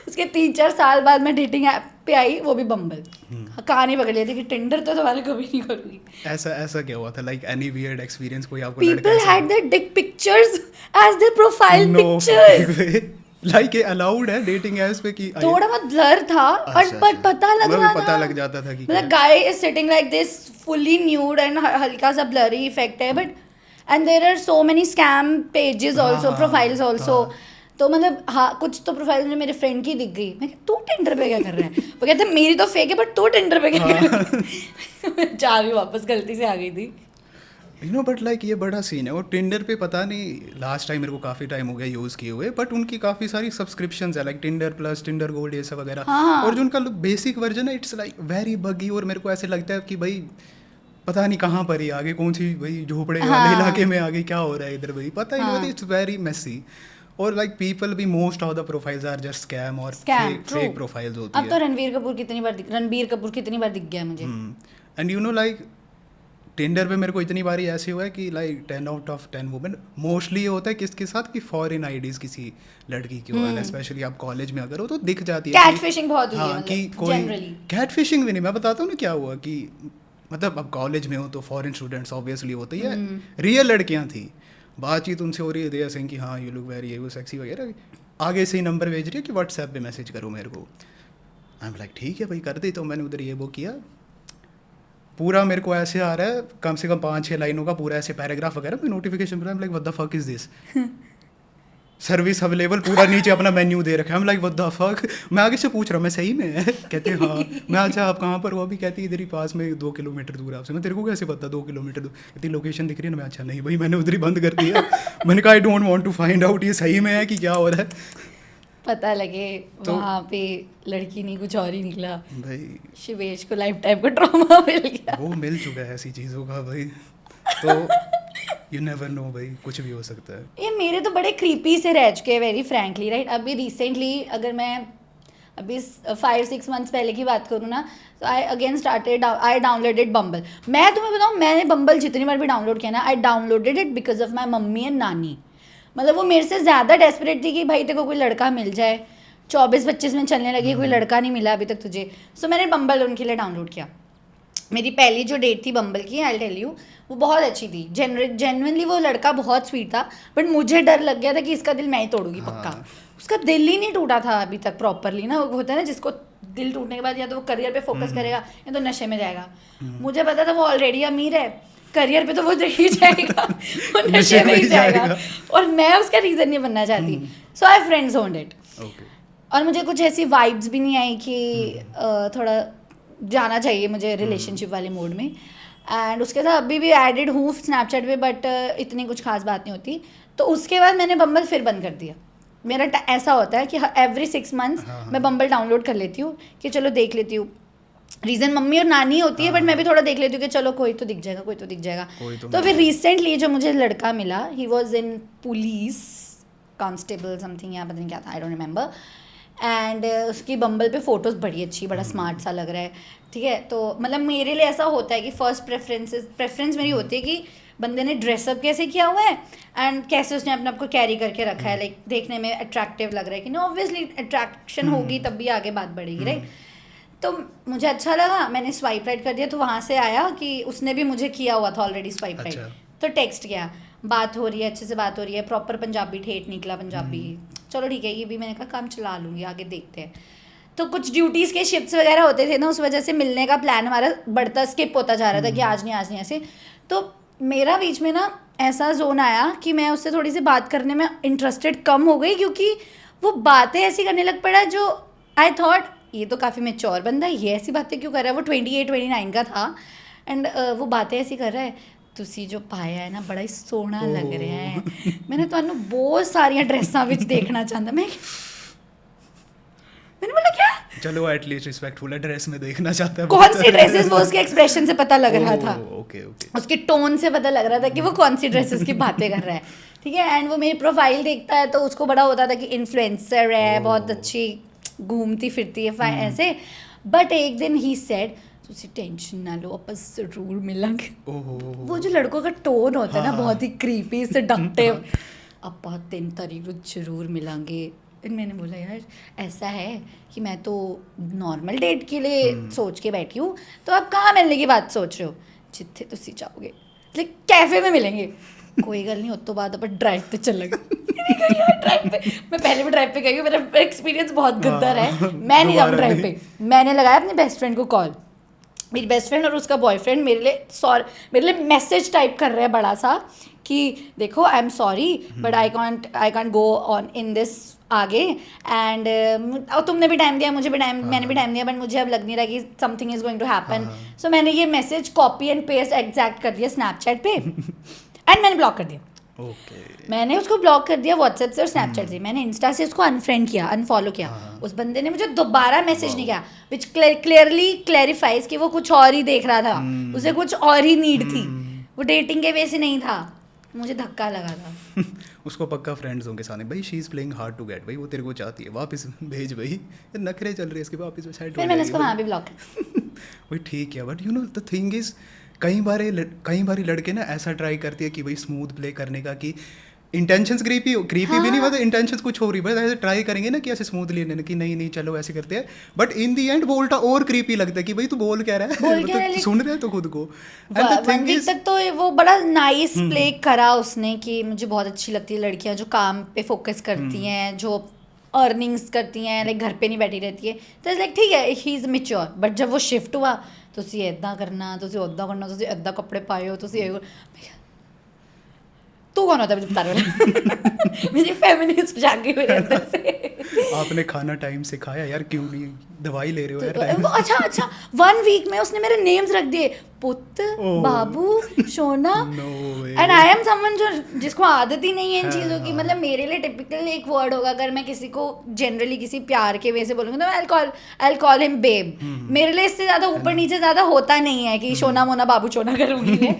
उसके 3-4 साल बाद मैं डेटिंग ऐप पे आई, वो भी बम्बल। कहानी पकड़ लिया थी कि टिंडर तो तुम्हारे कभी नहीं करूँगी। ऐसा ऐसा क्या हुआ था, लाइक एनी वियर्ड एक्सपीरियंस, कोई आपको People had their dick pictures as their profile pictures. Like ये अलाउड है डेटिंग ऐप्स पे कि थोड़ा बहुत ब्लर था अच्छा, पर पता लग मतलब रहा पता था, लग जाता था कि मतलब guy is sitting like this fully nude and हल्का सा ब्लरी इफेक्ट है, but and there are so many scam pages also, profiles also. तो मतलब हाँ, कुछ तो प्रोफाइल मुझे मेरे फ्रेंड की दिख गई, मैं तू टिंडर पे क्या कर रहा है, वो कहते मेरी तो फेक है बट तू टिंडर पे क्या कर रहा है। मैं जा रही वापस, गलती से आ गई थी। यू नो, बट लाइक ये बड़ा सीन है। और टिंडर पे पता नहीं, लास्ट टाइम मेरे को काफ़ी टाइम हो गया यूज़ किए हुए, बट उनकी काफ़ी सारी सब्सक्रिप्शंस है, like Tinder plus, Tinder gold, ये सब वगैरह। हाँ। और जो उनका बेसिक वर्जन है, इट्स लाइक वेरी बगी। और मेरे को ऐसे लगता है कि भाई पता नहीं कहाँ पर ही आगे, कौन सी भाई झोपड़े वाले हाँ। इलाके में आगे क्या हो रहा है इधर, भाई पता ही नहीं होता। It's very messy. और लाइक पीपल भी, most of the profiles are just scam और फेक प्रोफाइल्स होती है। अब तो रणबीर कपूर कितनी बार दिख गया मुझे। And you no, like Tinder पे मेरे को इतनी बारी ऐसे हुआ है कि like 10 out of 10 women, mostly ये होता है किसके साथ, कि फॉरेन आईडीज किसी लड़की की हो, एंड स्पेशली आप कॉलेज में अगर हो तो दिख जाती है। कैटफिशिंग बहुत हुई है, हाँ, कि मतलब कोई जनरली। कैटफिशिंग भी नहीं, मैं बताता हूँ ना क्या हुआ कि मतलब अब कॉलेज में हो तो फॉरेन स्टूडेंट्स ऑब्वियसली होते ही है, रियल लड़कियाँ थी, बातचीत उनसे हो रही है, दे सिंह कि हाँ यू लुक वेरी ये वो सेक्सी वगैरह, आगे से ही नंबर भेज रही है कि व्हाट्सएप पे मैसेज करो मेरे को। आई एम लाइक ठीक है भाई कर दी। तो मैंने उधर ये वो किया, पूरा मेरे को ऐसे आ रहा है कम से कम 5-6 लाइनों का पूरा ऐसे पैराग्राफ वगैरह में notification, I am like what the fuck is this, service available, पूरा नीचे अपना मेन्यू दे रखा है। हम लाइक व्हाट द फक। मैं आगे से पूछ रहा हूँ मैं सही में है, कहते हैं हाँ। मैं अच्छा आप कहाँ पर हो अभी, कहती है इधर ही पास में 2 किलोमीटर दूर आपसे। मैं तेरे को कैसे पता 2 किलोमीटर दूर, कहती लोकेशन दिख रही है ना। मैं अच्छा नहीं भाई, मैंने उधर ही बंद कर दिया। मैंने कहा I don't want to find out ये सही में है कि क्या हो रहा है, पता लगे तो वहाँ पे लड़की नहीं कुछ और ही निकला। भाई शिवेश को लाइफ टाइम का ट्रॉमा मिल गया। वो मिल चुका है ऐसी चीज़ों का भाई। तो यू नेवर नो भाई, कुछ भी हो सकता है। ये मेरे तो बड़े क्रीपी से रह चुके हैं, वेरी फ्रैंकली, राइट। अभी रिसेंटली अगर मैं अभी 5-6 मंथ्स पहले की बात करूँ ना, तो आई डाउनलोडेड बम्बल। मैं तुम्हें बताऊँ, मैंने बम्बल जितनी बार भी डाउनलोड किया ना, I downloaded it because of my mummy and नानी। मतलब वो मेरे से ज़्यादा डेस्परेट थी कि भाई तेरे को कोई लड़का मिल जाए, 24-25 में चलने लगी, कोई लड़का नहीं मिला अभी तक तुझे। सो मैंने बम्बल उनके लिए डाउनलोड किया। मेरी पहली जो डेट थी बम्बल की, आई टेल यू, वो बहुत अच्छी थी। जेन्युइनली वो लड़का बहुत स्वीट था, बट मुझे डर लग गया था कि इसका दिल मैं ही तोड़ूंगी पक्का। उसका दिल ही नहीं टूटा था अभी तक प्रॉपरली ना। वो होता है ना जिसको दिल टूटने के बाद या तो वो करियर पे फोकस करेगा या तो नशे में जाएगा। मुझे पता था वो ऑलरेडी अमीर है, करियर पे तो वो ही जाएगा, वो नशे में ही जाएगा, और मैं उसका रीज़न नहीं बनना चाहती। सो आई फ्रेंड्स ओन्ड इट। और मुझे कुछ ऐसी वाइब्स भी नहीं आई कि थोड़ा जाना चाहिए मुझे रिलेशनशिप वाले मोड में। एंड उसके साथ अभी भी एडिड हूँ स्नैपचैट पे, बट इतनी कुछ खास बात नहीं होती। तो उसके बाद मैंने बम्बल फिर बंद कर दिया। मेरा ऐसा होता है कि एवरी 6 मंथ्स मैं बम्बल डाउनलोड कर लेती हूँ कि चलो देख लेती हूँ। रीज़न मम्मी और नानी होती है, बट मैं भी थोड़ा देख लेती हूँ कि चलो कोई तो दिख जाएगा, कोई तो दिख जाएगा। तो फिर रिसेंटली जो मुझे लड़का मिला, he was in police constable something, या पता नहीं क्या था, आई डोंट रिमेंबर। एंड उसकी बम्बल पे फ़ोटोज़ बड़ी अच्छी, बड़ा स्मार्ट सा लग रहा है, ठीक है। तो मतलब मेरे लिए ऐसा होता है कि फर्स्ट प्रेफरेंस मेरी होती है कि बंदे ने ड्रेसअप कैसे किया हुआ है एंड कैसे उसने अपने आप को कैरी करके रखा है, लाइक देखने में अट्रैक्टिव लग रहा है कि नहीं। ऑब्वियसली अट्रैक्शन होगी तब भी आगे बात बढ़ेगी, राइट। तो मुझे अच्छा लगा, मैंने स्वाइप राइट कर दिया। तो वहाँ से आया कि उसने भी मुझे किया हुआ था ऑलरेडी स्वाइप राइट। तो टेक्स्ट किया, बात हो रही है, अच्छे से बात हो रही है, प्रॉपर पंजाबी ठेठ निकला पंजाबी। चलो ठीक है, ये भी मैंने कहा काम चला लूँगी, आगे देखते हैं। तो कुछ ड्यूटीज़ के शिफ्ट्स वगैरह होते थे ना, उस वजह से मिलने का प्लान हमारा बढ़ता स्किप होता जा रहा था कि आज नहीं ऐसे। तो मेरा बीच में ना ऐसा जोन आया कि मैं उससे थोड़ी सी बात करने में इंटरेस्टेड कम हो गई, क्योंकि वो बातें ऐसी करने लग पड़ा जो आई थॉट ये तो काफ़ी मैच्योर बंदा है, ये ऐसी बातें क्यों कर रहा है। वो 28-29 का था एंड वो बातें ऐसी कर रहा है, तुसी जो पाया है ना बड़ा ही सोहना लग रहा है, मैंने तुहानू बहुत सारिया ड्रेसां विच देखना चाहता। मैंने बोला क्या, चलो एटलीस्ट रिस्पेक्टफुल है, ड्रेस में देखना चाहता है। कौन सी ड्रेसेस, वो उसके एक्सप्रेशन से पता लग रहा था, ओके उसके टोन से पता लग रहा था कि वो कौन सी ड्रेसेस की बातें कर रहा है, ठीक है। एंड वो मेरी प्रोफाइल देखता है तो उसको बड़ा होता था कि इन्फ्लुएंसर है, बहुत अच्छी घूमती फिरती है ऐसे। बट एक दिन ही सेड तुसी टेंशन ना लो, अपन जरूर मिलेंगे। वो जो लड़कों का टोन होता है ना, बहुत ही क्रीपी सेडक्टिव, अपन 3 तारीख को जरूर मिलेंगे, एंड मैंने बोला यार ऐसा है कि मैं तो नॉर्मल डेट के लिए सोच के बैठी हूँ, तो आप कहाँ मिलने की बात सोच रहे हो? जिथे तुसी चाहोगे, लाइक कैफे में मिलेंगे। कोई गल नहीं, उस तो बाद अपन ड्राइव पे चल लगे। ड्राइव पे मैं पहले भी ड्राइव पे गई हूँ, मेरा एक्सपीरियंस बहुत गंदा रहा है, मैं नहीं जाऊँ ड्राइव पे। मैंने लगाया अपने बेस्ट फ्रेंड को कॉल, मेरी बेस्ट फ्रेंड और उसका बॉयफ्रेंड मेरे लिए मैसेज टाइप कर रहे हैं बड़ा सा कि देखो I am sorry but I can't go on in this आगे, एंड तुमने भी टाइम दिया, मुझे भी टाइम, मैंने भी टाइम दिया, बट मुझे अब लग नहीं रहा कि something is going to happen. So मैंने ये message copy and paste exact कर दिया स्नैपचैट पे एंड मैंने ब्लॉक कर दिया। मैंने उसको ब्लॉक कर दिया व्हाट्सएप से और स्नैपचैट से, मैंने इंस्टा से उसको अनफ्रेंड किया, अनफॉलो किया। उस बंदे ने मुझे दोबारा मैसेज नहीं किया, विच क्लियरली क्लैरिफाइज कि वो कुछ और ही देख रहा था, उसे कुछ और ही नीड थी, वो डेटिंग के वे से नहीं था। मुझे धक्का लगा था। उसको पक्का फ्रेंड्स होंगे सामने, भाई she is playing hard to get, भाई वो तेरे को चाहती है, वापस भेज भाई, ये नखरे चल रहे हैं इसके, वापस सेट हो जाएगी। फिर मैंने उसको वहाँ भी ब्लॉक किया। भाई ठीक है, but you know the thing is कई बारी लड़के ना ऐसा ट्राई करती है कि भाई स्मूथ प्ले करने का, कि इंटेंशंस क्रीपी भी नहीं, मतलब इंटेंशंस कुछ हो रही है, ऐसे ट्राई करेंगे ना कि ऐसे स्मूथली लेने कि नहीं चलो ऐसे करते हैं, बट इन दी एंड वो उल्टा और क्रीपी लगता है कि भाई तू बोल क्या रहा है, मतलब सुन रहे हैं तो खुद को। एंड द थिंग इज तक तो वो बड़ा नाइस प्ले करा उसने कि मुझे बहुत अच्छी लगती है लड़कियां जो काम पे फोकस करती हैं, जो अर्निंग्स करती हैं, लाइक घर पे नहीं बैठी रहती है, तो लाइक ठीक है ही इज मैच्योर। बट जब वो शिफ्ट हुआ, ਤੁਸੀਂ ਇੱਦਾਂ ਕਰਨਾ, ਤੁਸੀਂ ਉੱਦਾਂ ਕਰਨਾ, ਤੁਸੀਂ ਇੱਦਾਂ ਕੱਪੜੇ ਪਾਏ ਹੋ, ਤੁਸੀਂ ਇਹ तू कौन होता है मुझे बताने वाला? मेरी फेमिनिस्ट जाग गई मेरे अंदर से। आपने खाना टाइम से खाया यार, क्यों नहीं दवाई ले रहे हो यार टाइम? अच्छा 1 वीक में उसने मेरे नेम्स रख दिए, पुत, बाबू, सोना। एंड आई एम समवन जो जिसको आदत ही नहीं है इन चीज़ों की। मतलब मेरे लिए टिपिकल एक वर्ड होगा, अगर मैं किसी को जनरली किसी प्यार के वे से बोलूँगी तो आई कॉल हिम बेब। मेरे लिए इससे ज़्यादा ऊपर नीचे ज़्यादा होता नहीं है कि सोना मोना बाबू चोना करूँगी मैं,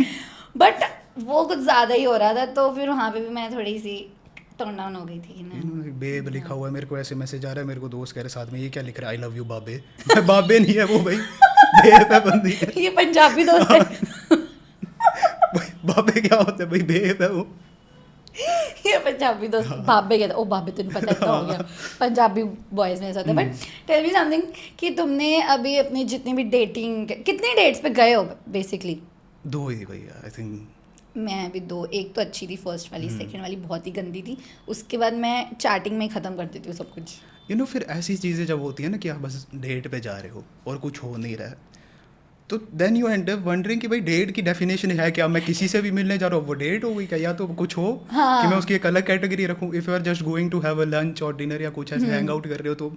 बट वो कुछ ज़्यादा ही हो रहा था, तो फिर वहाँ पे भी मैं थोड़ी सी टर्न डाउन हो गई थी ना। बेब लिखा हुआ है, मेरे को ऐसे मैसेज आ रहा है, मेरे को दोस्त कह रहे साथ में ये क्या लिख रहा है, आई लव यू बाबे। बाबे नहीं है वो भाई, बेब है बंदी है। ये पंजाबी दोस्त है। बाबे क्या होता है भाई, बेब है वो। ये पंजाबी दोस्त बाबे कहते, ओ बाबे तेन पता है हो गया, पंजाबी बॉयज में ऐसा होता है। बट टेल मी समथिंग कि तुमने अभी अपनी जितनी भी डेटिंग, कितनी डेट्स पे गए हो बेसिकली? 2 ही भैया, आई थिंक। मैं अभी 2, एक तो अच्छी थी फर्स्ट वाली, सेकंड वाली बहुत ही गंदी थी, उसके बाद मैं चैटिंग में ही ख़त्म कर देती हूँ सब कुछ। यू नो फिर ऐसी चीज़ें जब होती है ना कि आप बस डेट पे जा रहे हो और कुछ हो नहीं रहा है, तो then you end up wondering कि भाई डेट की डेफिनेशन है क्या, मैं किसी से भी मिलने जा रहा हूँ वो डेट हो गई क्या, या तो कुछ हो कि मैं उसकी एक अलग कैटेगरी रखूँ। If you are just going to have a lunch और डिनर या कुछ ऐसे हैंग आउट कर रहे हो, तो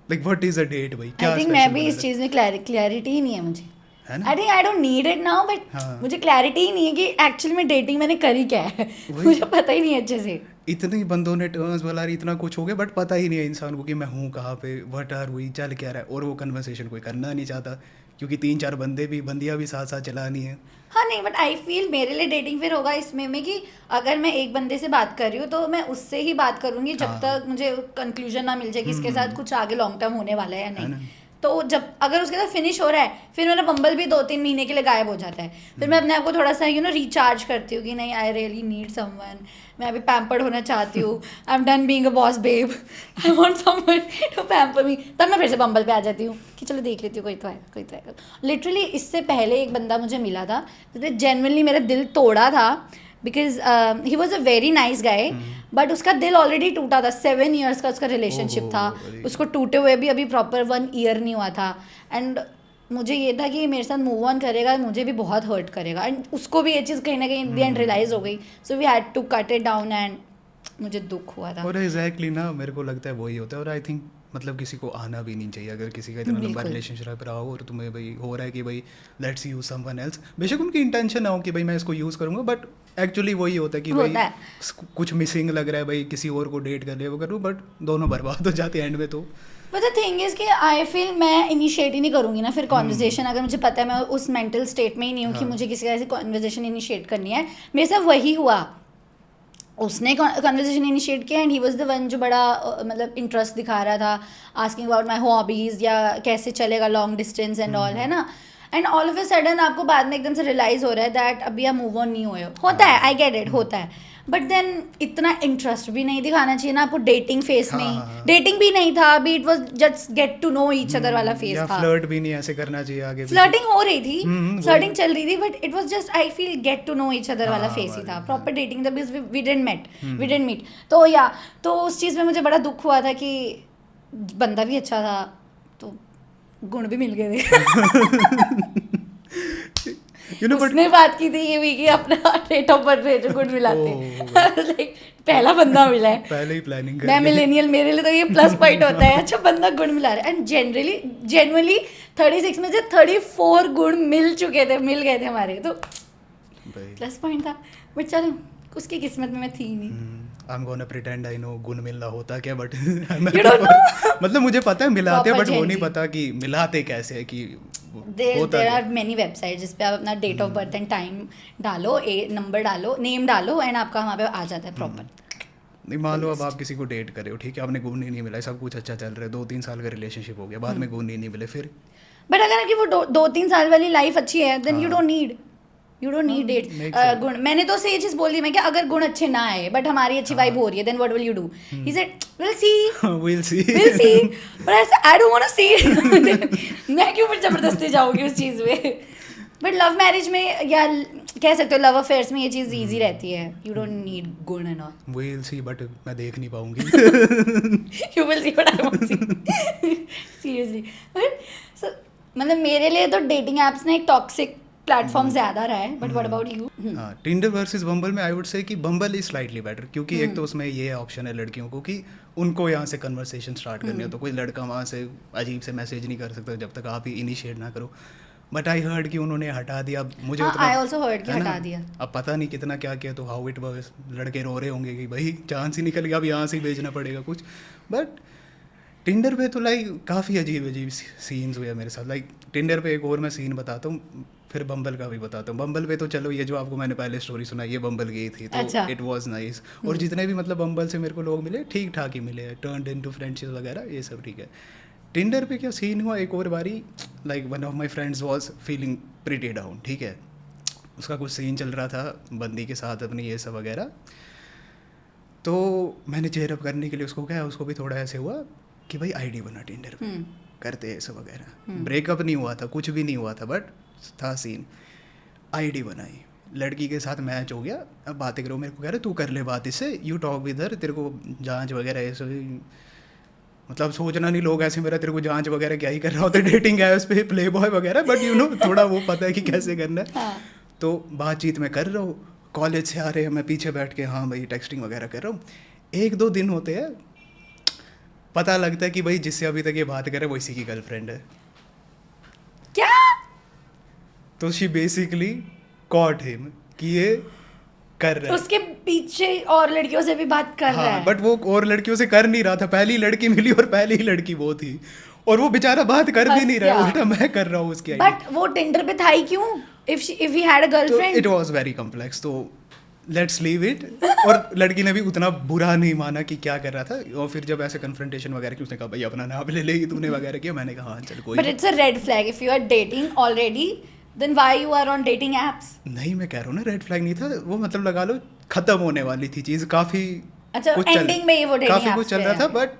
like what is a date भाई, क्या? आई थिंक मैं भी इस चीज़ में क्लैरिटी ही नहीं है मुझे। आई think I don't need it now, but मुझे क्लैरिटी ही नहीं है कि एक्चुअली में डेटिंग मैंने करी क्या है। मुझे पता ही नहीं है अच्छे से। इतने बंदों ने टर्म्स वाला इतना कुछ हो गया, बट पता ही नहीं है इंसान को कि मैं हूँ कहाँ पे, व्हाट आर वी, चल क्या रहा है, और वो कन्वर्सेशन कोई करना नहीं चाहता क्योंकि 3-4 बंदियाँ भी साथ साथ चलानी है। हाँ नहीं, बट आई फील मेरे लिए डेटिंग फिर होगा इसमें में कि अगर मैं एक बंदे से बात कर रही हूँ तो मैं उससे ही बात करूँगी जब तक मुझे कंक्लूजन ना मिल जाए कि इसके साथ कुछ आगे लॉन्ग टर्म होने वाला है या नहीं। तो जब अगर उसके साथ फिनिश हो रहा है, फिर मेरा बम्बल भी 2-3 महीने के लिए गायब हो जाता है। फिर मैं अपने आप को थोड़ा सा रिचार्ज करती हूँ कि नहीं, आई रियली नीड समवन, मैं अभी पैम्पर्ड होना चाहती हूँ, I am done being a boss babe, I want someone to pamper me. तब मैं फिर से बम्बल पे आ जाती हूँ कि चलो देख लेती हूँ कोई तो आएगा। लिटरली इससे पहले एक बंदा मुझे मिला था जिसने जेन्युइनली मेरा दिल तोड़ा था, because he was a very nice guy, but उसका दिल ऑलरेडी टूटा था। 7 years का उसका रिलेशनशिप था, उसको टूटे हुए भी अभी प्रॉपर 1 year नहीं हुआ था। एंड मुझे ये था कि मेरे साथ मूव ऑन करेगा, मुझे भी बहुत हर्ट करेगा, एंड उसको भी ये चीज़ कहीं ना कहीं इन द एंड रियलाइज़ हो गई। So we had to cut it down, and मुझे दुख हुआ था। और एग्जैक्टली ना, मेरे को लगता है वही होता है। और आई थिंक मतलब किसी को आना भी नहीं चाहिए अगर किसी का इतना लंबा रिलेशनशिप रहा हो और तुम्हें भाई हो रहा है कि भाई लेट्स यूज समवन एल्स। बेशक उनकी इंटेंशन ना हो कि भाई मैं इसको यूज़ करूँगा, बट एक्चुअली वही होता है कि भाई कुछ मिसिंग लग रहा है, भाई किसी और को डेट कर ले वो करूँ, बट दोनों बर्बाद हो जाते हैं एंड में। तो बट द थिंग इज़ कि आई फील मैं इनिशिएट ही नहीं करूँगी ना फिर कॉन्वर्जेशन, अगर मुझे पता है मैं उस मेंटल स्टेट में ही नहीं हूँ कि मुझे किसी का ऐसी कॉन्वर्जेशन इनिशिएट करनी है। मेरे साथ वही हुआ, उसने कन्वर्सेशन इनिशिएट किया and he was the one जो बड़ा मतलब इंटरेस्ट दिखा रहा था, आस्किंग अबाउट माय हॉबीज़ या कैसे चलेगा लॉन्ग डिस्टेंस एंड ऑल, है ना। And all of a sudden आपको बाद में एकदम से रियलाइज़ हो रहा है दैट अभी आप मूव ऑन नहीं हुए हो। होता है, आई गेट इट, होता है, बट देन इतना इंटरेस्ट भी नहीं दिखाना चाहिए ना आपको डेटिंग फेस हाँ, में. हाँ, हाँ. डेटिंग भी नहीं था अभी, it was just get to know each other वाला फेस या था. फ्लर्ट भी नहीं ऐसे करना चाहिए आगे पीछे. फ्लर्टिंग हो रही थी, वही. फ्लर्टिंग चल रही थी, but it was just I feel get to know each other वाला हाँ, फेस ही था. वही, प्रॉपर डेटिंग था बिकॉज वी डिडंट मीट. तो या तो उस चीज़ में मुझे बड़ा दुख हुआ था कि बंदा भी अच्छा था तो गुण भी मिल गए थे. बट उसने बात की थी ये भी कि अपना डेट ऑफ बर्थ भेजो गुण मिलाते. लाइक पहला बंदा मिला है. पहले ही प्लानिंग मैं मिलेनियल, मेरे लिए तो ये प्लस पॉइंट होता है. अच्छा बंदा गुण मिला रहा है. एंड जेनुअली 36 में से 34 गुण मिल गए थे हमारे, तो प्लस पॉइंट था. बट चलो उसकी किस्मत में मैं थी नहीं. I am gonna pretend I know गुण मिलना होता क्या, बट You don't know? मतलब मुझे पता है मिलाते हैं, Proper बट वो Gen नहीं Z. पता कि मिलाते कैसे है कि देयर होता देयर क्या. आर मेनी वेबसाइट जिस पे आप अपना date of birth and time डालो, नंबर डालो, नेम डालो, एंड आपका वहाँ पे आ जाता है प्रॉपर. नहीं, मान लो अब आप किसी को डेट करे हो, ठीक है, आपने गुण ही नहीं मिला, सब कुछ अच्छा चल रहा है, 2-3 साल का रिलेशनशिप हो गया, बाद में गुण ही नहीं मिले, फिर बट अगर आपकी वो 2-3 साल वाली लाइफ अच्छी है देन यू हाँ. Don't need date makes sense. गुण. मैंने तो से ये चीज़ बोल दी मैं कि अगर गुण अच्छे ना आए बट हमारी अच्छी वाइब हो रही है then what will you do. He said will see we'll see. But I don't want to see. मैं क्यों फिर जबरदस्ती जाऊंगी उस चीज़ में. बट लव मैरिज में या कह सकते हो लव अफेयर्स में ये चीज़ ईजी रहती है. यू डोंट नीड गुण and all. we'll see, but मैं देख नहीं पाऊंगी. You will see what I won't see. Seriously. But, so, मतलब मेरे लिए तो डेटिंग एप्स ने एक टॉक्सिक प्लेटफॉर्म ज़्यादा रहा है. But what about you? हाँ, टिंडर वर्सेस बम्बल में आई वुड से कि बम्बल इज स्लाइटली बेटर, क्योंकि एक तो उसमें ये ऑप्शन है लड़कियों को कि उनको यहाँ से कन्वर्सेशन स्टार्ट करनी हो, तो कोई लड़का वहाँ से अजीब से मैसेज नहीं कर सकता जब तक आप ही इनिशिएट ना करो. बट आई हर्ड कि उन्होंने हटा दिया. अब मुझे उतना आई ऑल्सो हर्ड कि है ना? हटा दिया. अब पता नहीं कितना क्या किया, तो हाउ इट वाज. लड़के रो रहे होंगे कि भाई चांस ही निकल गया, अब यहाँ से ही भेजना पड़ेगा कुछ. बट टिंडर पे तो लाइक काफ़ी अजीब सीन्स हुए मेरे साथ. लाइक टिंडर पे एक और मैं सीन बताता हूँ, फिर बम्बल का भी बताता हूँ. बम्बल पे तो चलो ये जो आपको मैंने पहले स्टोरी सुनाई, ये बम्बल गई थी, तो अच्छा. It was nice. और जितने भी मतलब बम्बल से मेरे को लोग मिले ठीक ठाक ही मिले, टर्न्ड इनटू फ्रेंडशिप वगैरह, ये सब ठीक है. टिंडर पे क्या सीन हुआ एक और बारी, like one of my friends was feeling pretty down, ठीक है. उसका कुछ सीन चल रहा था बंदी के साथ अपनी, ये सब वगैरह. तो मैंने चेयर अप करने के लिए उसको कहा, उसको भी थोड़ा ऐसे हुआ कि भाई आईडी बना टिंडर पे, करते हैं सब वगैरह. ब्रेकअप नहीं हुआ था, कुछ भी नहीं हुआ था, बट था सीन. आईडी बनाई, लड़की के साथ मैच हो गया. अब बातें करो, मेरे को कह रहे तू कर ले बात इससे, यू टॉक विद हर, तेरे को जांच वगैरह ये सब, मतलब सोचना नहीं लोग ऐसे मेरा तेरे को जांच वगैरह क्या ही कर रहा होता है डेटिंग ऐप्स पे, प्ले बॉय वगैरह, बट यू नो थोड़ा वो पता है कि कैसे करना है. हाँ. तो बातचीत में कर रहा हूँ, कॉलेज से आ रहे हैं, मैं पीछे बैठ के हाँ भाई टेक्सटिंग वगैरह कर रहा हूँ. 1-2 दिन होते हैं, पता लगता है कि भाई जिससे अभी तक ये बात करे वो इसी की गर्लफ्रेंड है. क्या? तो शी बेसिकली कॉट हिम कि ये कर रहा है. उसके पीछे और लड़कियों से भी बात कर रहा हाँ, है. बट वो और लड़कियों से कर नहीं रहा था. पहली लड़की मिली और पहली ही लड़की वो थी, और वो बेचारा बात कर भी नहीं रहा है, उल्टा मैं कर रहा हूँ उसकी. बट वो टिंडर पे था ही क्यों? if he had a तो girlfriend? It was very complex, तो लेट्स लीव इट. और लड़की ने भी उतना बुरा नहीं माना कि क्या कर रहा था. और फिर जब ऐसे कन्फ्रंटेशन वगैरह की, उसने कहा भाई अपना नाम ले ले तूने वगैरह किया. मैंने कहा हाँ चल कोई But it's a red flag if you are dating already. Then why you are on dating apps? नहीं. मैं कह रहा हूँ ना रेड फ्लैग नहीं था वो, मतलब लगा लो खत्म होने वाली थी चीज़. काफ़ी अच्छा, ending में ये वो dating काफ़ी apps कुछ चल पे रहा है. था, बट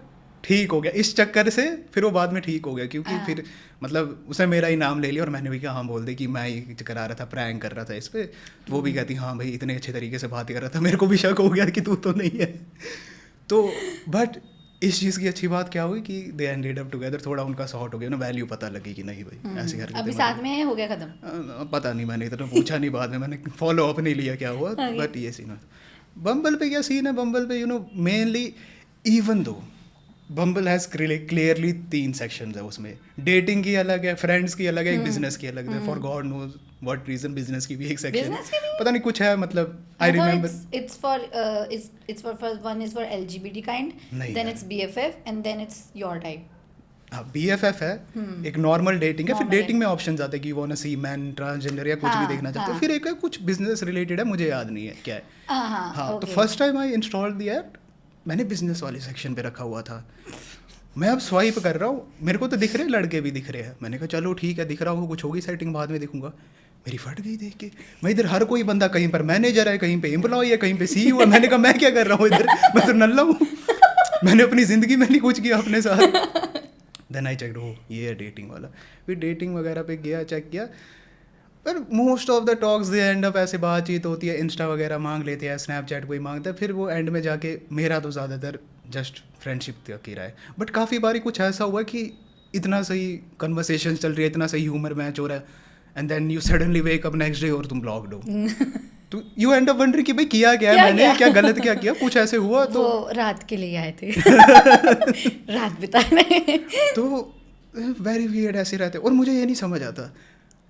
ठीक हो गया इस चक्कर से. फिर वो बाद में ठीक हो गया, क्योंकि हाँ. फिर मतलब उसने मेरा ही नाम ले लिया, और मैंने भी कहा हाँ बोल दे कि मैं ही करा रहा था, प्रैंक कर रहा था इस पे. तो वो भी कहती हाँ भाई इतने अच्छे तरीके से बात कर रहा था, मेरे को भी शक हो गया कि तू तो नहीं है. तो बट इस चीज़ की अच्छी बात क्या हुई कि दे एंडेड अप टुगेदर. थोड़ा उनका सॉर्ट हो गया ना, वैल्यू पता लगी कि नहीं भाई ऐसी हरकतें अभी मत साथ करो. में हो गया खत्म. पता नहीं, मैंने इतना पूछा नहीं बाद में, मैंने फॉलो अप नहीं लिया क्या हुआ. Okay. बट ये सीन है. बम्बल पे क्या सीन है, बम्बल पे you know mainly, even though bumble has clearly 3 sections है उसमें. डेटिंग की अलग है, फ्रेंड्स की अलग है, एक बिजनेस की अलग है. For God knows what reason business की भी एक सेक्शन है. Business की भी? पता नहीं कुछ है, मतलब I remember. It's for one is for LGBT kind. नहीं Then यार. it's BFF and then it's your type. हाँ BFF है, एक नॉर्मल डेटिंग है. फिर Normal डेटिंग में ऑप्शंस आते हैं कि वो ना सी मैन ट्रांसजेंडर या कुछ भी हाँ, देखना चाहते हैं. हाँ. फिर एक है कुछ बिजनेस रिलेटेड है, मुझे याद नहीं है क्या है. हाँ. हाँ. तो Okay. First time I install the app, मैंने बिजनेस वाले सेक्शन पे रखा हुआ था. मैं अब स्वाइप कर रहा हूँ, मेरे को तो दिख रहे हैं लड़के भी दिख रहे हैं. मैंने कहा चलो ठीक है, दिख रहा होगा कुछ होगी सेटिंग, बाद में देखूंगा. मेरी फट गई देख के। मैं इधर हर कोई बंदा कहीं पर मैनेजर है, कहीं पे एम्प्लॉय है, कहीं पे CEO है। मैंने कहा मैं क्या कर रहा हूँ इधर, मैं तो नल्ला हूँ। मैंने अपनी ज़िंदगी में नहीं कुछ किया अपने साथ। देन आई चेक, हो ये है डेटिंग वाला। फिर डेटिंग वगैरह पे गया, चेक किया, पर most of the talks they and up ऐसे बातचीत होती है, इंस्टा वगैरह मांग लेते हैं, स्नैपचैट कोई मांगता है, फिर वो एंड में जाके मेरा तो ज़्यादातर जस्ट फ्रेंडशिप तक ही रहा है। बट काफ़ी बारी कुछ ऐसा हुआ कि इतना सही कन्वर्सेशन चल रही है, इतना सही ह्यूमर मैच हो रहा है, and then you suddenly wake up next day और तुम ब्लॉक्ड हो। तो यू एंड अप वंडरिंग कि भाई किया क्या है मैंने, क्या गलत क्या किया, कुछ ऐसे हुआ तो। वो रात के लिए आए थे रात बिताने। तो वेरी वियर्ड ऐसे रहते। और मुझे ये नहीं समझ आता,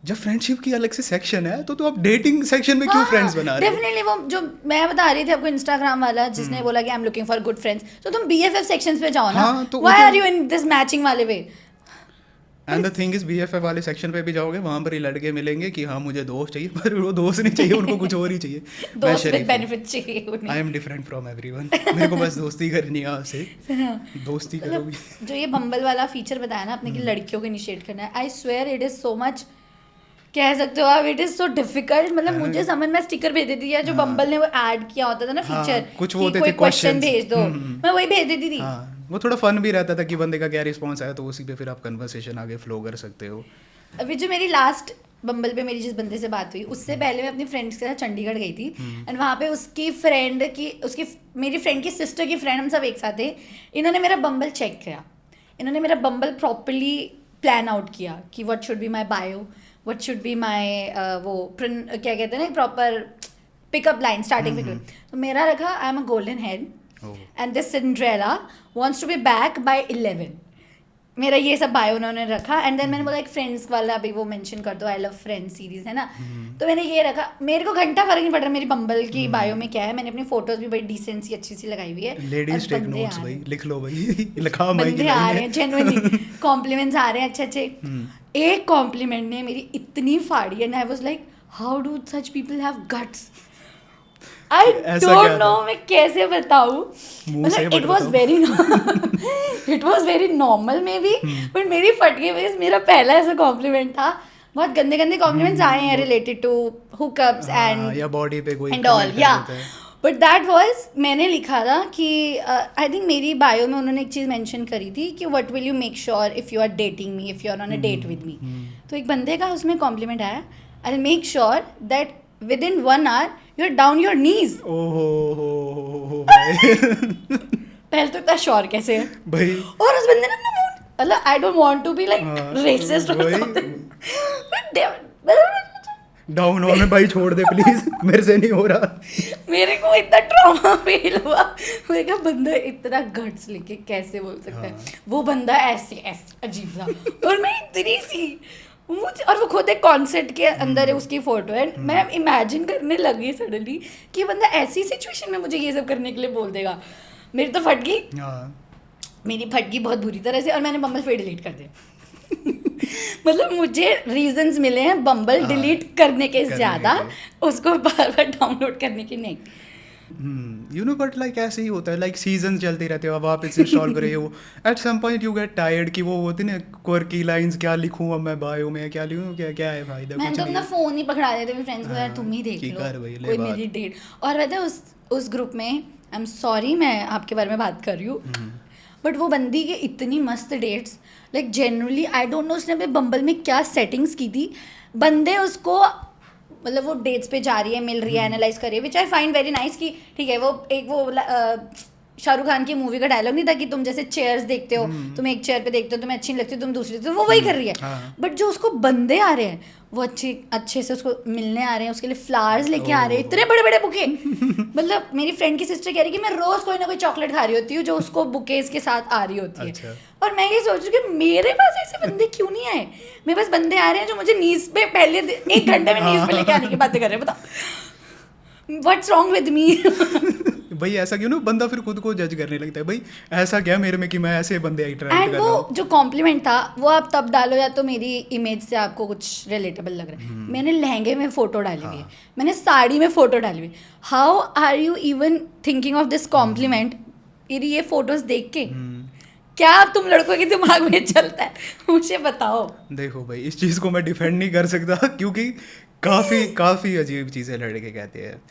जब फ्रेंडशिप की अलग से सेक्शन है तो आप डेटिंग सेक्शन में क्यों फ्रेंड्स बना रहे हो? डेफिनेटली वो जो मैं बता रही थी आपको इंस्टाग्राम वाला जिसने बोला कि I am looking for good friends, तो तुम BFF सेक्शंस पे जाओ ना। हाँ, तो why are you in this matching वाले वे? And the thing is BFF वाले सेक्शन पे भी जाओगे, वहाँ पर ही लड़के मिलेंगे कि हाँ मुझे दोस्त चाहिए, पर वो दोस्त नहीं चाहिए, उनको कुछ और ही चाहिए। दोस्त विद बेनिफिट चाहिए उन्हें। I am different from everyone. मेरे को बस दोस्ती करनी है आपसे, दोस्ती करोगी। जो ये बम्बल वाला फीचर बताया ना आपने कि लड़कियों को इनिशिएट करना है, I swear it is so much, कह सकते हो आप, इट इज सो डिफिकल्ट। मतलब मुझे समझ में स्टिकर भेज देती थी, जो बम्बल ने वो ऐड किया होता था ना फीचर, कुछ कि होते कोई थे क्वेश्चन questions। भेज दो, मैं वही भेज देती थी। हाँ, वो थोड़ा फन भी रहता था कि बंदे का क्या रिस्पॉन्स आया, तो उसी पे फिर आप कन्वर्सेशन आगे फ्लो कर सकते हो। अभी जो मेरी लास्ट बम्बल पे मेरी जिस बंदे से बात हुई, उससे पहले मैं अपनी फ्रेंड्स के साथ चंडीगढ़ गई थी, एंड वहाँ पे उसकी फ्रेंड की, उसकी मेरी फ्रेंड की सिस्टर की फ्रेंड, हम सब एक साथ थे। इन्होंने मेरा बम्बल चेक किया, इन्होंने मेरा बम्बल प्रॉपरली प्लान आउट किया कि what should be my bio, what should be my वो क्या कहते हैं ना proper pickup line, starting pickup. तो मेरा रखा I am a golden head and this Cinderella wants to be back by 11। मेरा ये सब बायो उन्होंने रखा, एंड देन मैंने बोला एक फ्रेंड्स वाला अभी वो मेंशन कर दो, आई लव फ्रेंड्स सीरीज है ना, तो मैंने ये रखा। मेरे को घंटा फर्क नहीं पड़ रहा मेरी बम्बल की बायो में क्या है, मैंने अपनी फोटोज भी बड़ी डिसेंट सी अच्छी सी लगाई हुई है। लेडीज टेक नोट्स भाई, लिख लो भाई, लिखा माई बंदे आ रहे हैं, जेन्युइनली कॉम्प्लीमेंट्स आ रहे हैं अच्छे अच्छे। एक कॉम्प्लीमेंट ने मेरी इतनी फाड़ी, and I was like how do such people have guts. I don't no मैं कैसे बताऊं, मतलब it was very normal may be, but मेरी फट गई बिकॉज मेरा पहला ऐसा कॉम्प्लीमेंट था। बहुत गंदे गंदे कॉम्प्लीमेंट्स आए हैं रिलेटेड टू हुकअप्स एंड या बॉडी पे कोई एंड ऑल, या बट दैट वाज, मैंने लिखा था कि आई थिंक मेरी बायो में उन्होंने एक चीज़ मेंशन करी थी कि what will you make sure if you are dating me, if you are on a date with me. तो एक बंदे का उसमें कॉम्प्लीमेंट आया, I will make sure that within 1 hour you're down your knees। ओहो भाई। पहले तो इतना श्योर कैसे है भाई, और उस बंदे ने अपना मूड, मतलब I don't want to be like racist और समथिंग, डाउन हो में भाई छोड़ दे प्लीज, मेरे से नहीं हो रहा। मेरे को इतना ट्रॉमा फील हुआ, मैंने कहा बंदा इतना गट्स लेके कैसे बोल सकता है। वो बंदा ऐसे अजीब सा, और मैं इतनी सी मुझे, और वो खुद एक कॉन्सर्ट के अंदर है उसकी फोटो है, मैं इमेजिन करने लगी सडनली कि बंदा ऐसी सिचुएशन में मुझे ये सब करने के लिए बोल देगा। मेरी तो फट गई, मेरी फट गई बहुत बुरी तरह से, और मैंने बम्बल फिर डिलीट कर दिया। मतलब मुझे रीजंस मिले हैं बम्बल डिलीट करने के ज़्यादा, उसको बार बार डाउनलोड करने की नहीं। यू नो बट लाइक ऐसे ही होता है, लाइक सीजन चलते रहते हो, अब आप इसे इंस्टॉल कर रहे हो, at some point you get tired कि वो होती ना क्वर्की लाइंस, क्या लिखूँ अब मैं बायो में, क्या लिखूँ, क्या क्या है फायदा। मैं तो अपना फ़ोन ही पकड़ा देती हूँ फ्रेंड्स को, यार तुम ही देख लो कोई मेरी डेट। और वैसे उस ग्रुप में, आई एम सॉरी मैं आपके बारे में बात कर रही हूँ, बट वो बंदी के इतनी मस्त dates, like generally I don't know उसने अपने बम्बल में क्या सेटिंग्स की थी, बंदे उसको मतलब वो डेट्स पे जा रही है, मिल रही है, एनालाइज कर रही है, विच आई फाइंड वेरी नाइस कि ठीक है। वो एक वो शाहरुख खान की मूवी का डायलॉग नहीं था कि तुम जैसे चेयर्स देखते हो, तुम एक चेयर पे देखते हो, तुम्हें अच्छी नहीं लगती, तुम दूसरी, तो वो वही कर रही है। बट जो उसको बंदे आ रहे हैं, वो अच्छे से उसको मिलने आ रहे हैं, उसके लिए फ्लावर्स लेके आ रहे हैं, इतने बड़े बड़े बुके। मतलब मेरी फ्रेंड की सिस्टर कह रही है कि मैं रोज कोई ना कोई चॉकलेट खा रही होती हूँ जो उसको बुकेज के साथ आ रही होती है। अच्छा। और मैं ये सोच रही हूँ कि मेरे पास ऐसे बंदे क्यों नहीं आए, मेरे पास बंदे आ रहे हैं जो मुझे नीज पे पहले 1 घंटे में नीज पे लेके आने की बातें कर रहे हैं। बताओ व्हाट्स रॉन्ग विद मी। भाई ऐसा क्यों ना, बंदा फिर खुद को जज करने लगता है, भाई ऐसा क्या मेरे में कि मैं ऐसे बंदे अट्रैक्ट कर रहा हूं। वो जो कॉम्प्लीमेंट था वो आप तब डालो या तो मेरी इमेज से आपको कुछ रिलेटेबल लग रहा है। मैंने लहंगे में फोटो डाली हुई है, मैंने साड़ी में फोटो डाली हुई। How are you even thinking of this compliment ये फोटोज देख के? क्या तुम लड़कों के दिमाग में चलता है, मुझे बताओ। देखो भाई, इस चीज़ को मैं डिफेंड नहीं कर सकता, क्योंकि काफ़ी अजीब चीज़ें लड़के कहते हैं।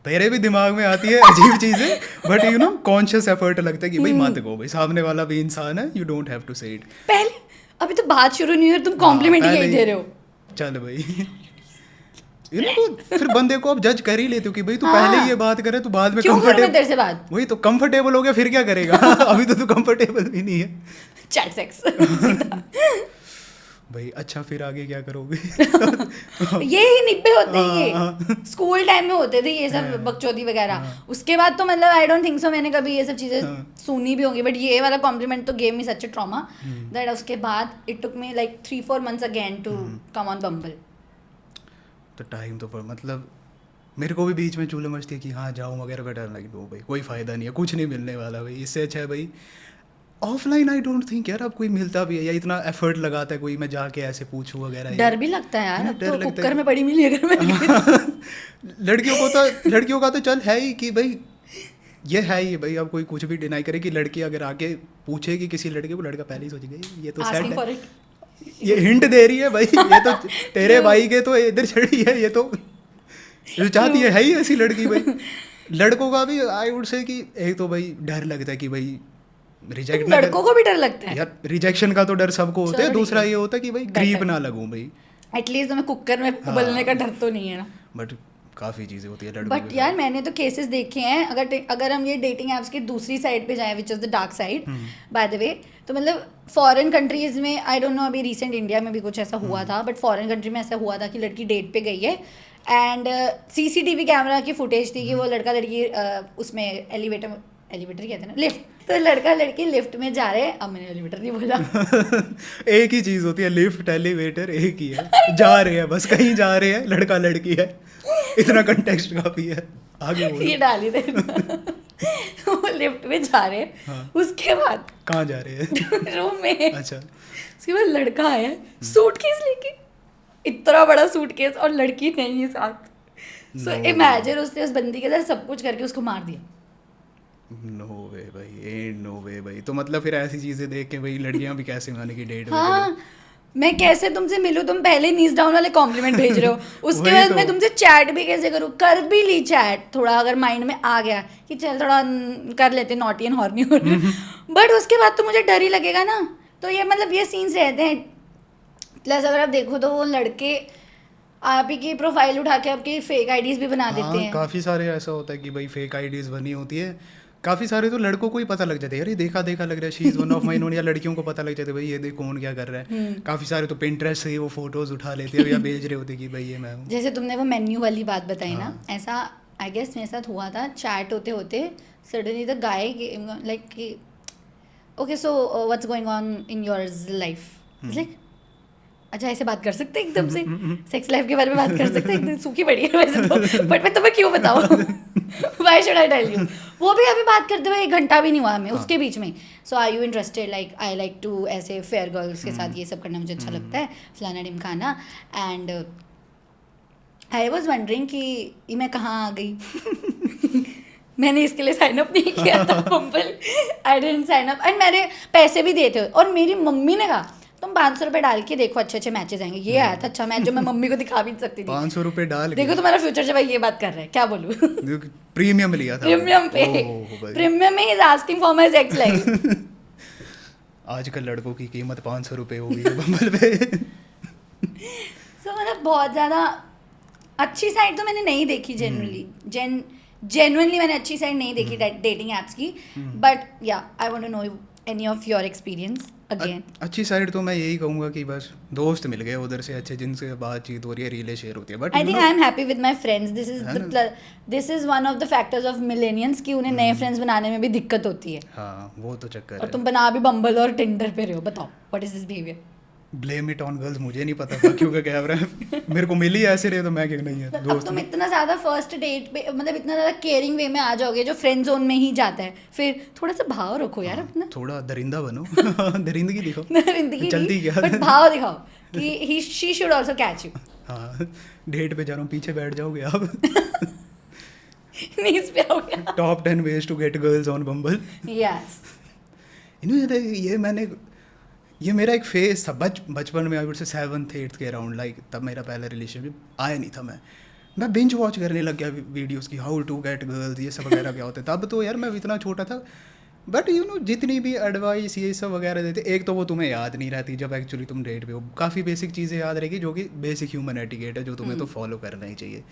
मेरे भी दिमाग में आती है अजीब चीज़ें, but you know conscious effort लगता है कि भाई मत गो भाई, सामने वाला भी इंसान है, यू डोंट हैव टू से इट। पहले अभी तो बात शुरू नहीं हुई और तुम कॉम्प्लीमेंट ही पहले यही ही- दे रहे हो। चल भाई इनको फिर बंदे को आप जज कर ही लेते हो कि भाई तू पहले ही ये बात करे तो बाद में क्यों करूं मैं कंफर्टेबल, तेरे से बात? वही तो कंफर्टेबल हो गया फिर क्या करेगा अभी तो तू कंफर्टेबल भी नहीं है चैट सेक्स भाई। अच्छा फिर आगे क्या करोगे? ये ही निब्बे होते हैं हाँ, ये स्कूल टाइम में होते थे ये सब बकचोदी वगैरह। उसके बाद तो मतलब आई डोंट थिंक सो मैंने कभी ये सब चीजें सुनी भी होंगी, बट ये वाला कॉम्प्लीमेंट तो gave me such a trauma that उसके बाद it took me like 3-4 months again to come on Bumble. तो टाइम तो पर मतलब मेरे को भी बीच में चूल्हे मचती है कि हाँ जाऊँ वगैरह, बेटर लगी दो भाई कोई फ़ायदा नहीं है, कुछ नहीं मिलने वाला भाई। इससे अच्छा है भाई ऑफलाइन। आई डोंट थिंक यार अब कोई मिलता भी है या इतना एफर्ट लगाता है कोई, मैं जाके ऐसे पूछूँ वगैरह। डर भी लगता है यार, है ना, अब डर तो लगता कुकर है। में पड़ी मिली अगर मैं लड़कियों का तो चल है ही कि भाई ये है ही भाई, अब कोई कुछ भी डिनाई करे कि लड़की अगर आके पूछेगी किसी लड़के को, लड़का पहले ही सोचेगा ये तो सेट आस्किंग फॉर है, इट। ये हिंट दे रही है भाई ये तो तेरे भाई के तो इधर चढ़ी है, ये तो जो चाहती है ही ऐसी लड़की भाई। लड़कों का भी आई वुड से कि एक तो भाई डर लगता है कि भाई रिजेक्ट ना लड़कों को भी डर लगता है यार, रिजेक्शन का तो डर सबको होता है। चलो ठीक दूसरा है। ये होता है कि भाई Better. क्रीप ना लगूं भाई, एटलीस्ट तुम्हें कुकर में उबलने का डर तो नहीं है ना। बट काफ़ी चीज़ें होती है लड़कों बट के यार मैंने तो केसेस देखे हैं, अगर हम ये डेटिंग ऐप्स की दूसरी साइड पे जाएं which is the dark side by the way, तो मतलब फॉरेन कंट्रीज में आई डोंट नो अभी रिसेंट इंडिया में भी कुछ ऐसा हुआ था, बट फॉरेन कंट्री में ऐसा हुआ था कि लड़की डेट पे गई है एंड सीसीटीवी कैमरा की फुटेज थी कि वो लड़का लड़की उसमें एलिवेटर कहते हैं ना, लिफ्ट, तो लड़का लड़की लिफ्ट में जा रहे हैं। अब मैंने एलिवेटर नहीं बोला एक ही चीज़ होती है, लिफ्ट एलिवेटर एक ही है, जा रहे हैं बस कहीं जा रहे हैं, लड़का लड़की है, इतना कंटेक्स्ट काफ़ी है। आगे बोलो। ये डाली थे वो लिफ्ट में जा रहे हैं हाँ। उसके बाद कहाँ जा रहे हैं? रूम में अच्छा उसके बाद लड़का आया सूटकेस लेके, इतना बड़ा सूटकेस और लड़की नहीं है साथ। सो No. इमेजिन उसने उस बंदी के साथ सब कुछ करके उसको मार दिया। नो वे भाई, नो वे भाई। तो मतलब फिर ऐसी चीज़ें देख के भाई लड़कियाँ भी कैसे माने की डेट हाँ मैं कैसे तुमसे मिलूं, तुम पहले नीज डाउन वाले कॉम्प्लीमेंट भेज रहे हो, उसके वही बाद तो। मैं तुमसे चैट भी कैसे करूं, कर भी ली चैट, थोड़ा अगर माइंड में आ गया कि चल थोड़ा कर लेते नॉटी एंड हॉर्नी हो बट उसके बाद तो मुझे डर ही लगेगा ना। तो ये मतलब ये सीन्स रहते हैं। प्लस अगर आप देखो तो वो लड़के आप ही की प्रोफाइल उठा के आपकी फेक आईडीज भी बना देते हैं। काफ़ी सारे ऐसा होता है कि भाई फेक आईडीज बनी होती है, काफ़ी सारे तो लड़कों को ही पता लग जाता है यार ये देखा देखा लग रहा है, she is one of my known, या लड़कियों को पता लग जाता है भाई ये देख कौन क्या कर रहा है। काफ़ी सारे तो पिंटरेस्ट से ही वो फोटोज उठा लेते हैं या भेज रहे होते कि भाई ये मैं हूँ। जैसे तुमने वो मेन्यू वाली बात बताई ना, हाँ। ऐसा आई गेस मेरे साथ हुआ था। चैट होते होते सडनली द गाय लाइक कि okay so what's going on in yours life, like अच्छा ऐसे बात कर सकते हैं एकदम से, सेक्स लाइफ के बारे में बात कर सकते हैं, एकदम सूखी पड़ी है वैसे तो, बट मैं तुम्हें क्यों बताऊँ why should I tell you. वो भी अभी बात करते हुए 1 घंटा भी नहीं हुआ हमें उसके बीच में। So are you interested, like I like to ऐसे फेयर गर्ल्स के साथ ये सब करना मुझे अच्छा लगता है, फलाना ढिमकाना। एंड आई वॉज वंडरिंग कि ये मैं कहाँ आ गई मैंने इसके लिए साइन अप नहीं किया था Bumble, I didn't sign up, and मैंने पैसे भी दिए थे। और मेरी मम्मी ने कहा तुम 500 रुपये डाल के देखो अच्छे अच्छे मैचेस आएंगे। ये आया था अच्छा मैच जो मैं मम्मी को दिखा भी नहीं सकती थी। 500 रुपये डाल के देखो तुम्हारा फ्यूचर जब ये बात कर रहा है, क्या बोलूँ प्रीमियम लिया था, प्रीमियम पे, ओह भाई। प्रीमियम में is asking for my sex life. आजकल लड़कों की कीमत 500 रुपये हो गई है बम्बल पे। सो मतलब बहुत ज़्यादा अच्छी साइड तो मैंने नहीं देखी जनरली, जेन्युइनली मैंने अच्छी साइड नहीं देखी डेटिंग एप्स की। But yeah I want to know any of your experience again. अच्छी साइड तो मैं यही कहूँगा कि बस दोस्त मिल गए उधर से अच्छे जिनसे बातचीत हो रही है, रीलें शेयर होती है। But I think I am happy with my friends. है this is one of the factors of millennials कि उन्हें नए फ्रेंड्स बनाने में भी दिक्कत होती है। हाँ वो तो चक्कर और है। तुम बना भी बम्बल और टिंडर पे रहे हो, बताओ what is this behaviour. Blame it on girls, मुझे नहीं पता था क्यों का क्या है मेरे को मिली ऐसे रहे तो मैं क्यों नहीं है अब दोस्त। तुम इतना ज़्यादा फर्स्ट डेट पे मतलब इतना ज़्यादा केयरिंग वे में आ जाओगे जो फ्रेंड जोन में ही जाता है, फिर थोड़ा सा भाव रखो यार अपना, थोड़ा दरिंदा बनो दरिंदगी दिखाओ। जिंदगी चलती क्या बट भाव दिखाओ कि he she should also catch you. हाँ डेट पे जा रहा हूँ, पीछे बैठ जाओगे आप। नीज पे हो गया। Top 10 ways to get girls on bumble. Yes इन्होंने ये मैंने ये मेरा एक फेज था बचपन में, आई वुड से 7th 8th के अराउंड, लाइक तब मेरा पहला रिलेशनशिप आया नहीं था। मैं बिंज वॉच करने लग गया वीडियोस की, हाउ टू गेट गर्ल्स, ये सब वगैरह क्या होता है। तब तो यार मैं इतना छोटा था, बट यू नो जितनी भी एडवाइस ये सब वगैरह देते, एक तो वो तुम्हें याद नहीं रहती जब एक्चुअली तुम डेट पे हो। काफ़ी बेसिक चीज़ें याद रहेगी जो कि बेसिक ह्यूमन एटिकेट है, जो तुम्हें तो फॉलो करना ही चाहिए।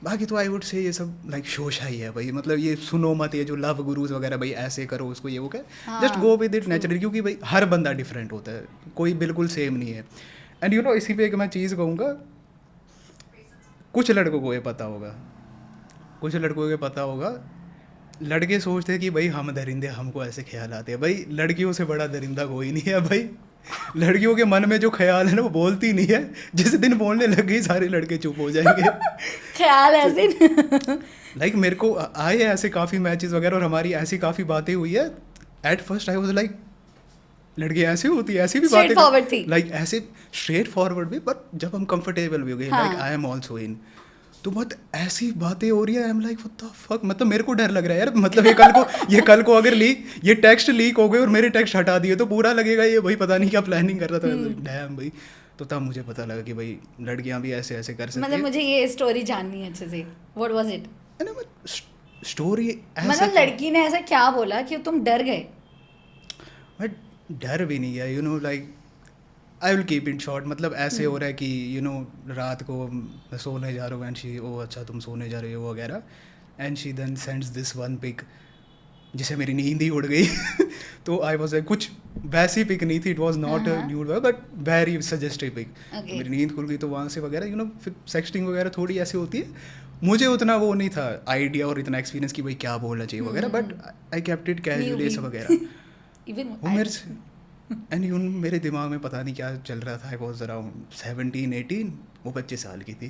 बाकी तो आई वुड से ये सब लाइक शोशा ही है भाई, मतलब ये सुनो मत, ये जो लव गुरुज वगैरह भाई ऐसे करो उसको, ये वो क्या, just go with it naturally, क्योंकि भाई हर बंदा डिफरेंट होता है, कोई बिल्कुल सेम नहीं है। एंड यू नो इसी पे एक मैं चीज़ कहूँगा, कुछ लड़कों को ये पता होगा, कुछ लड़कों को ये पता होगा, लड़के सोचते हैं कि भाई हम दरिंदे, हमको ऐसे ख्याल आते हैं। भाई लड़कियों से बड़ा दरिंदा कोई नहीं है भाई। लड़कियों के मन में जो ख्याल है ना वो बोलती नहीं है, जिस दिन बोलने लग गई सारे लड़के चुप हो जाएंगे। ख्याल ऐसे लाइक मेरे को आए हैं ऐसे काफ़ी मैचेस वगैरह, और हमारी ऐसी काफ़ी बातें हुई है। At first I was like लड़की ऐसी होती है, ऐसी भी बातें Straightforward थी। लाइक ऐसे स्ट्रेट फॉरवर्ड भी, बट जब हम कंफर्टेबल भी हो गए, like I am also in, तो बहुत ऐसी बातें हो रही है, I am like what the fuck, मतलब मेरे को डर लग रहा है यार, मतलब ये कल को अगर ये टेक्स्ट लीक हो गए और मेरे टेक्स्ट हटा दिए तो पूरा लगेगा ये भाई पता नहीं क्या प्लानिंग कर रहा था। डैम भाई, तो तब मुझे पता लगा कि भाई लड़कियां भी ऐसे ऐसे कर सकती मतलब हैं। मुझे ये स्टोरी जाननी है अच्छे से, व्हाट वाज इट? स्टोरी मतलब लड़की ने ऐसा क्या बोला कि तुम डर गए? बट डर भी नहीं है, you know like I will keep it short, मतलब ऐसे हो रहा है कि यू नो रात को मैं सोने जा रहा हूँ, एंड शी ओ अच्छा तुम सोने जा रहे हो वगैरह, and she then sends this one pic जिसे मेरी नींद ही उड़ गई। तो आई वॉज कुछ वैसी पिक नहीं थी, it was not nude but very suggestive pic. मेरी नींद खुल गई तो वहाँ से वगैरह, यू नो फिर सेक्सटिंग वगैरह थोड़ी ऐसी होती है। मुझे उतना वो नहीं था आइडिया और इतना एक्सपीरियंस कि भाई क्या बोलना चाहिए वगैरह, but I kept it casually सब वगैरह। इवन वो मेरे से एंड यून मेरे दिमाग में पता नहीं क्या चल रहा था, आई वॉज अराउंड 17-18, वो 25 साल की थी।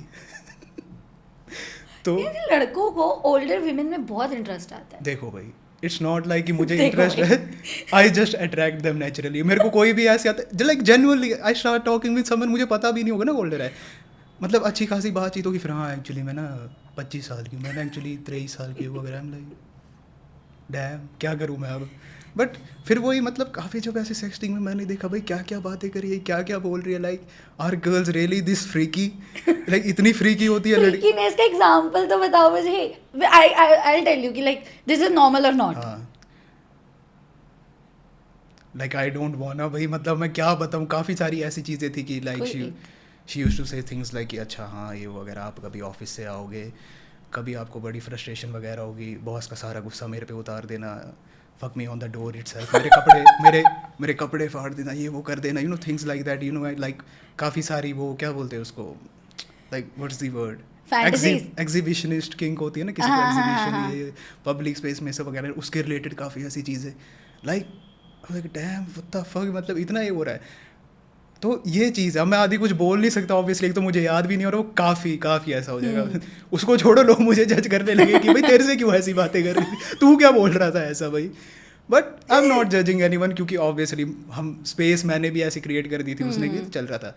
तो लड़कों को ओल्डर विमेन में बहुत इंटरेस्ट आता है। देखो भाई, इट्स नॉट लाइक कि मुझे देखो इंटरेस्ट है, I just attract them naturally. मेरे को कोई भी ऐसे आता है like genuinely I start talking with someone, मुझे पता भी नहीं होगा ना ओल्डर है, मतलब अच्छी खासी बातचीत होगी, फिर हाँ एक्चुअली मैं ना 25 साल की हूँ, मैंने एक्चुअली 23 साल की हूँ वगैरह, लाइक डैम क्या करूँ मैं अब। बट फिर वही मतलब काफ़ी जब ऐसे सेक्सटिंग में मैंने देखा भाई क्या क्या बातें करी है, क्या क्या बोल रही है, like are girls really this freaky, like इतनी फ्रीकी होती है लड़की। फ्रीकीनेस का एग्जांपल तो बताओ मुझे। आई विल टेल यू कि लाइक दिस इज नॉर्मल और नॉट। हाँ लाइक आई डोंट वांट भाई, मतलब मैं क्या बताऊँ, काफ़ी सारी ऐसी चीज़ें थी कि लाइक शी यूज्ड टू से थिंग्स लाइक कि अच्छा हाँ ये वगैरह, आप कभी ऑफिस से आओगे, कभी आपको बड़ी फ्रस्ट्रेशन वगैरह होगी, बॉस का सारा गुस्सा मेरे पे उतार देना, fuck me on the door itself, मेरे कपड़े फाड़ देना, ये वो कर देना, you know things like that, you know like काफ़ी सारी वो क्या बोलते हैं उसको, like what's the word, exhibitionist king होती है ना, किसी को एग्जीबिशन, ये पब्लिक स्पेस में सब वगैरह, उसके रिलेटेड काफ़ी ऐसी चीज़ें, like damn what the fuck, मतलब इतना ये हो रहा है। तो ये चीज़ है, मैं आदि कुछ बोल नहीं सकता ऑब्वियसली, एक तो मुझे याद भी नहीं, और वो काफ़ी ऐसा हो जाएगा। उसको छोड़ो, लोग मुझे जज करने लगे कि भाई तेरे से क्यों ऐसी बातें कर रही थी, तू क्या बोल रहा था ऐसा भाई। But I am not judging anyone, क्योंकि ऑब्वियसली हम स्पेस मैंने भी ऐसी क्रिएट कर दी थी, उसने भी चल रहा था।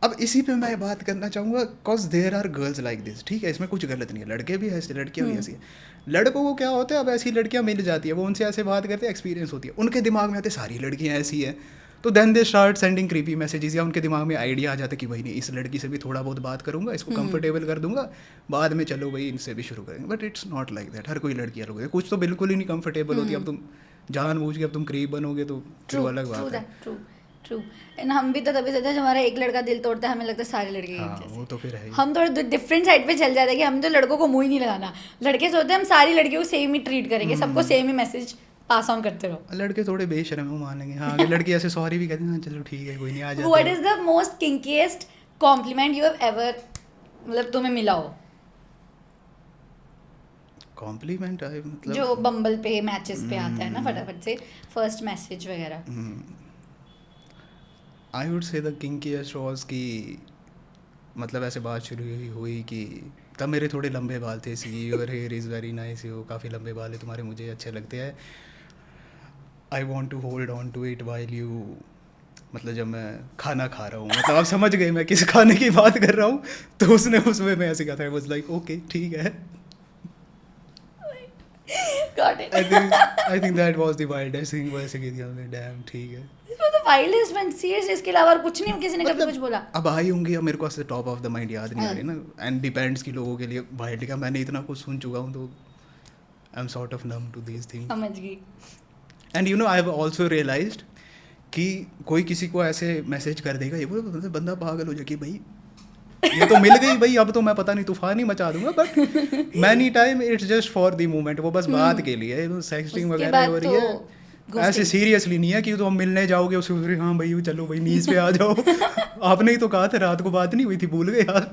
अब इसी पे मैं बात करना चाहूँगा, because there are girls like this, ठीक है, इसमें कुछ गलत नहीं है, लड़के भी ऐसे, लड़कियाँ भी ऐसी है। लड़कों को क्या होता है, अब ऐसी लड़कियाँ मिल जाती है, वो उनसे ऐसे बात करते हैं, एक्सपीरियंस होती है, उनके दिमाग में आते सारी लड़कियाँ ऐसी है, तो then they start sending creepy messages, या उनके दिमाग में आइडिया आ जाता है कि भाई नहीं इस लड़की से भी थोड़ा बहुत बात करूंगा, इसको कंफर्टेबल कर दूंगा, बाद में चलो भाई इनसे भी शुरू करेंगे। But it's not like that, हर कोई लड़की अलग है, कुछ तो बिल्कुल ही नहीं कंफर्टेबल होती। अब तुम जानबूझ के अब तुम क्रीप बनोगे तो फिर वो अलग बात है। ट्रू। एंड हम भी तो तभी सोचते हैं जब हमारा एक लड़का दिल तोड़ता है, हमें लगता है सारे लड़के हाँ, वो तो फिर है ही। हम थोड़ा डिफरेंट साइड पे चल जाते हैं कि हम तो लड़कों को मुंह ही नहीं लगाना। लड़के सोचते हैं हम सारी लड़कियों को सेम ही ट्रीट करेंगे, सबको same he message pass on करते रहो। लड़के थोड़े बेशर्म है, वो मान लेंगे, हाँ अगर लड़की ऐसे सॉरी भी कहती है, चलो ठीक है कोई नहीं, आ जाते। What is the most kinkiest compliment you have ever, मतलब तुम्हें मिला हो? कॉम्प्लीमेंट है मतलब जो बम्बल पे मैचेस पे आता है ना फटाफट से, फर्स्ट मैसेज वगैरह। I would say the kinkiest was कि मतलब ऐसे बात शुरू हुई कि तब मेरे थोड़े लंबे बाल थे, see your hair is very nice, you काफ़ी लंबे बाल है तुम्हारे, मुझे अच्छे लगते हैं, I want to hold on to it while you, मतलब जब मैं खाना खा रहा हूँ, मतलब आप समझ गए मैं किस खाने की बात कर रहा हूँ, तो उसने उसमें मैं ऐसे कहा था, आई वाज लाइक ओके ठीक है। Got it. I think that was the wildest thing वैसे की थी हमने डैम ठीक है तो वाइल्डेस्ट मैन सीरियस इसके अलावा और कुछ नहीं किसी ने कभी कुछ बोला अब आई होंगी अब मेरे को ऐसे टॉप ऑफ द माइंड याद नहीं आ रही ना एंड डिपेंड्स कि लोगों के लिए वाइल्ड का मैंने इतना कुछ सुन चुका हूँ तो I am sort of numb to these things समझ गई and you know I have also realized कि कोई किसी को ऐसे मैसेज कर देगा ये वो बंदा पागल हो जाए कि भाई ये तो मिल गई भाई अब तो मैं पता नहीं तूफान ही मचा दूंगा but many time it's just for the moment वो बस बात के लिए सेक्सटिंग उसके वगैरह बाद हो रही तो है ghosting। ऐसे सीरियसली नहीं है कि तुम मिलने जाओगे उससे फिर हाँ भाई चलो भाई नीज पे आ जाओ आपने ही तो कहा था रात को बात नहीं हुई थी भूल गए यार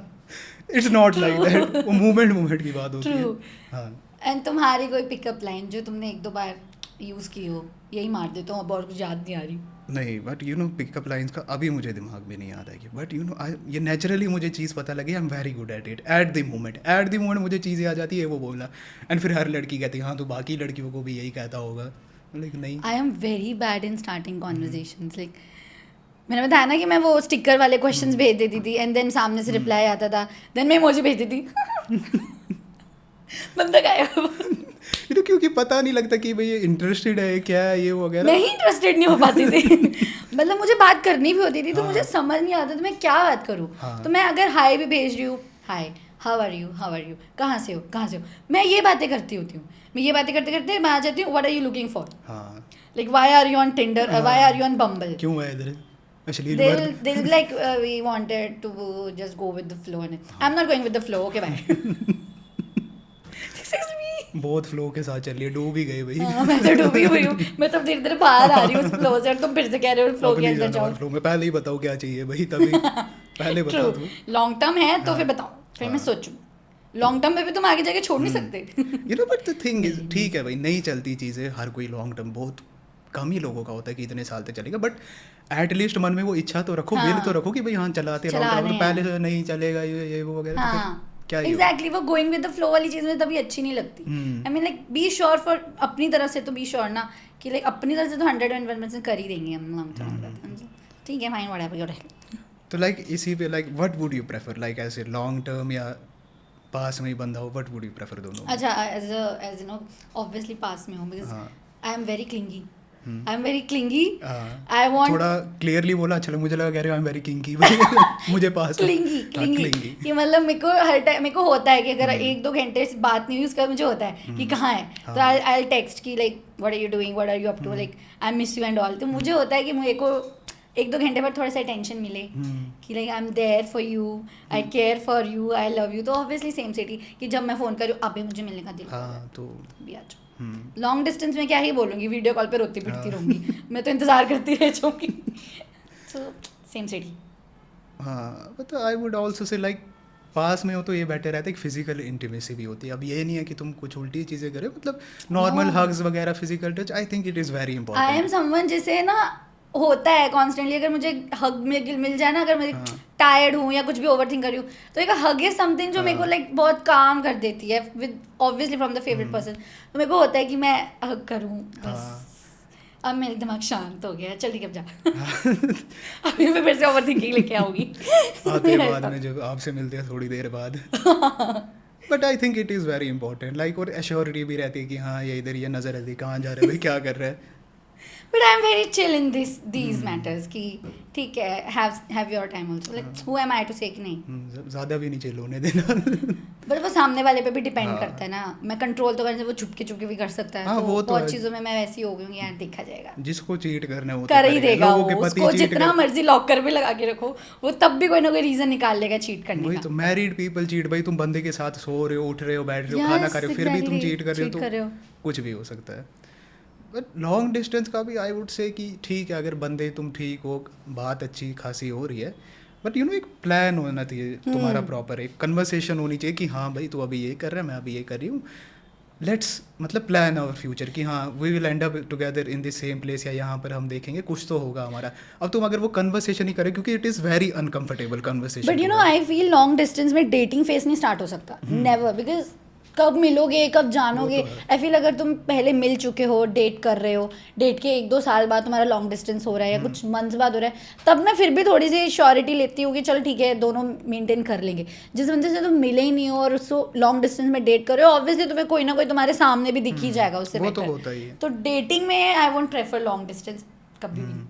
इट्स नॉट लाइक दैट वो मूवमेंट की बात होती है True. हाँ एंड तुम्हारी कोई पिकअप लाइन जो तुमने एक दो बार यूज़ की हो यही मार देता हूँ अब और कुछ याद नहीं आ रही नहीं but you know pick up lines का अभी मुझे दिमाग में नहीं याद आएगी बट यू नो ये नेचुरली मुझे चीज़ पता लगी आई am very good at it at the moment मुझे चीज़ें आ जाती है वो बोलना एंड फिर हर लड़की कहती है हाँ तो बाकी लड़कियों को भी यही कहता होगा लेकिन नहीं आई am very bad in starting conversations like मैंने बताया ना कि मैं वो स्टिकर वाले क्वेश्चंस भेज देती थी एंड देन सामने से रिप्लाई आता था देन मैं इमोजी भेजती थी बंदा गायब यू नो क्योंकि पता नहीं लगता कि भाई ये इंटरेस्टेड है क्या है ये वगैरह मैं ही इंटरेस्टेड नहीं हो पाती थी मतलब मुझे बात करनी भी होती थी तो मुझे समझ नहीं आता तो मैं क्या बात करूँ हाँ। तो मैं अगर हाय भी भेज रही हूँ हाय हाउ आर यू कहाँ से हो मैं ये बातें करती होती हूँ मैं ये बातें करते करते मैं आ जाती हूँ what are you looking for हाँ like why are you on Tinder why are you on Bumble क्यों है इधर अश्लील they'll word they'll be like we wanted to just go with the flow and I'm not going with the flow okay bye this is me बहुत flow के साथ चल रही है डूब ही गए भाई हाँ, मैं तो डूबी हुई हूँ मैं तो धीरे धीरे बाहर आ रही हूँ उस फ्लो से और तुम फिर से कह रहे हो फ्लो के अपनी अंदर जानवर जाओ फ्लो में पहले ही बताओ क्या चाहिए भाई तभी पहले बता ट्रू दो लॉन्ग टर्म है तो हाँ, फिर बताओ फिर मैं हाँ। सोचूं लॉन्ग टर्म में भी तुम आगे जाके छोड़ नहीं सकते you know but the thing is ठीक है भाई नहीं चलती चीज़ें हर कोई लॉन्ग टर्म बहुत कम ही लोगों का होता है कि इतने साल तक चलेगा बट एटलीस्ट मन में वो इच्छा तो रखो हाँ। विल तो रखो कि भाई हाँ चलाते चला रहो रहे हैं। पहले से नहीं चलेगा ये वो वगैरह तो फिर हाँ क्या ही होगा? एग्जैक्टली वो गोइंग विद द फ्लो वाली चीज़ में तभी अच्छी नहीं लगती हम्म। I mean like be sure for अपनी तरफ से तो बी श्योर ना कि लाइक अपनी तरफ से तो 101% कर ही देंगे हम लॉन्ग टर्म ठीक है फाइन व्हाटएवर तो लाइक इसी पे like what would you prefer like ऐसे लॉन्ग टर्म या पास में ही बंदा हो व्हाट वुड यू प्रेफर दोनों में? अच्छा एज यू नो ऑब्वियसली पास में हूँ बिकॉज हाँ। I am very clingy I am very clingy हाँ। आई वांट थोड़ा क्लियरली बोला अच्छा लगा, मुझे लगा कह रहे हो आई एम वेरी किंकी मुझे पास क्लिंगी क्लिंगी कि मतलब मेरे को हर टाइम मेरे को होता है कि अगर एक दो घंटे से बात नहीं हुई उसका मुझे होता है कि कहाँ है तो आई टेक्स्ट कि like what are you doing what are you up to like I miss you and all तो मुझे होता है कि मेरे को एक दो घंटे बाद थोड़ा सा टेंशन मिले कि like I am there for you I care for you I love you तो ऑब्वियसली सेम सिटी कि जब मैं फ़ोन करूँ अभी मुझे मिलने का दिल कर रहा है, हाँ तो भी आ जाओ लॉन्ग डिस्टेंस में क्या ही बोलूँगी वीडियो कॉल पे रोती पिटती रहूँगी मैं तो इंतज़ार करती रह जाऊँगी सो सेम सिटी हाँ but I would also say like पास में हो तो ये बेटर रहता है कि फिजिकल इंटीमेसी भी होती है अब ये नहीं है कि तुम कुछ उल्टी चीज़ें करो मतलब नॉर्मल हग्स वगैरह physical touch I think it is very I am important someone जिसे ना होता है कॉन्स्टेंटली अगर मुझे हग मिल जाए ना अगर मैं हाँ। टायर्ड हूँ या कुछ भी ओवर थिंक कर रही हूँ तो एक हग इज समथिंग जो मेरे को हाँ। लाइक बहुत काम कर देती है with obviously from the favourite person तो मेरे को होता है कि मैं हग करूँ बस हाँ। अब मेरा दिमाग शांत हो गया चल ठीक है अब जा अभी मैं फिर से ओवर थिंकिंग लेके आऊँगी आते हैं बाद में जब आपसे मिलते हैं थोड़ी देर बाद but I think it is very important like और एश्योरिटी भी रहती है कि हाँ ये इधर ये नज़र रहती है कहाँ जा रहा है भाई क्या कर रहा है but I am very chill in these matters कि ठीक है have your time also like who am I to say कि नहीं ज़्यादा भी नहीं चिल होने देना बट वो सामने वाले पे भी डिपेंड हाँ। करता है ना मैं कंट्रोल तो करने से वो चुपके भी कर सकता है हाँ, तो वो तो बहुत है। चीज़ों में मैं वैसी हो गई हूँ यार देखा जाएगा जिसको चीट करना है वो कर तो ही करेगा। देगा लोगों वो के पति उसको cheat जितना कर- मर्जी लॉकर भी लगा के रखो वो तब भी कोई ना कोई रीजन निकाल लेगा चीट करने वही का तो मैरिड पीपल चीट भाई तुम बंदे के साथ सो रहे हो उठ रहे हो बैठ रहे हो खाना Yes, खा रहे हो फिर भी तुम exactly, चीट कर रहे हो cheat कर रहे तो हो। कुछ भी हो सकता है बट लॉन्ग डिस्टेंस का भी आई वुड से कि ठीक है अगर बंदे तुम ठीक हो बात अच्छी खासी हो रही है बट यू नो एक प्लान होना चाहिए तुम्हारा प्रॉपर एक कन्वर्सेशन होनी चाहिए कि हाँ भाई तू अभी ये कर रहा है मैं अभी ये कर रही हूँ लेट्स मतलब प्लान आवर फ्यूचर कि हाँ we will end up together in the same place या यहाँ पर हम देखेंगे कुछ तो होगा हमारा अब तुम अगर वो कन्वर्सेशन ही करें क्योंकि it is very uncomfortable conversation but you know I feel long distance में डेटिंग फेस नहीं स्टार्ट हो सकता नेवर बिकॉज कब मिलोगे, कब जानोगे. वो तो है. आई फील अगर तुम पहले मिल चुके हो, डेट कर रहे हो, डेट के 1-2 साल बाद तुम्हारा लॉन्ग डिस्टेंस हो रहा है या कुछ मंथ्स बाद हो रहा है, तब मैं फिर भी थोड़ी सी श्योरिटी लेती हूँ कि चल ठीक है दोनों मेंटेन कर लेंगे. जिस बंदे से तुम मिले ही नहीं हो और उसको लॉन्ग डिस्टेंस में डेट कर रहे हो, ऑब्वियसली तुम्हें कोई ना कोई तुम्हारे सामने भी दिख ही जाएगा उससे वो तो बेटर. होता ही है. तो डेटिंग में I won't prefer long distance कभी भी.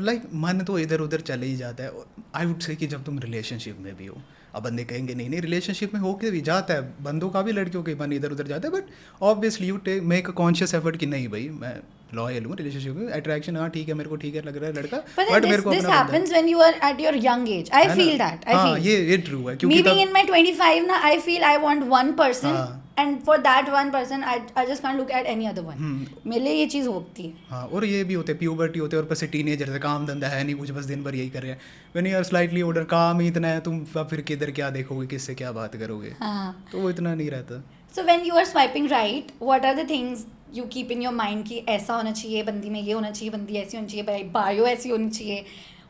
लाइक मन तो इधर उधर चले ही जाता है. आई वुड से कि जब तुम रिलेशनशिप में भी हो, अब बंदे कहेंगे नहीं नहीं रिलेशनशिप में होके भी जाता है, बंदों का भी लड़कियों के मन इधर उधर जाता है, but obviously you take make a conscious effort कि नहीं भाई मैं लॉयल हूँ रिलेशनशिप में. अट्रैक्शन हाँ ठीक है, मेरे को ठीक है लग रहा है लड़का, बट मेरे को this अपना बंदा happens when you are at your young age. I है ना? feel that. I हाँ feel. ये ट्रू है क्योंकि Me being तब in my 25 ना, I feel I want one person, हाँ. and for that one person, I just can't look at any other one. मेरे लिए ये चीज़ होती है. हाँ. और ये भी होते हैं प्यूबर्टी होते हैं और ऊपर से टीनेजर से काम धंधा है नहीं कुछ, बस दिन भर यही कर रहे हैं. When you are slightly older काम ही इतना है, तुम अब फिर किधर क्या देखोगे, किससे क्या बात करोगे, हाँ. तो वो इतना नहीं रहता. So when you are swiping right, what are the things you keep in your mind कि ऐसा होना चाहिए, बंदी में ये होना चाहिए, बंदी ऐसी होनी चाहिए, बायो ऐसी होनी चाहिए.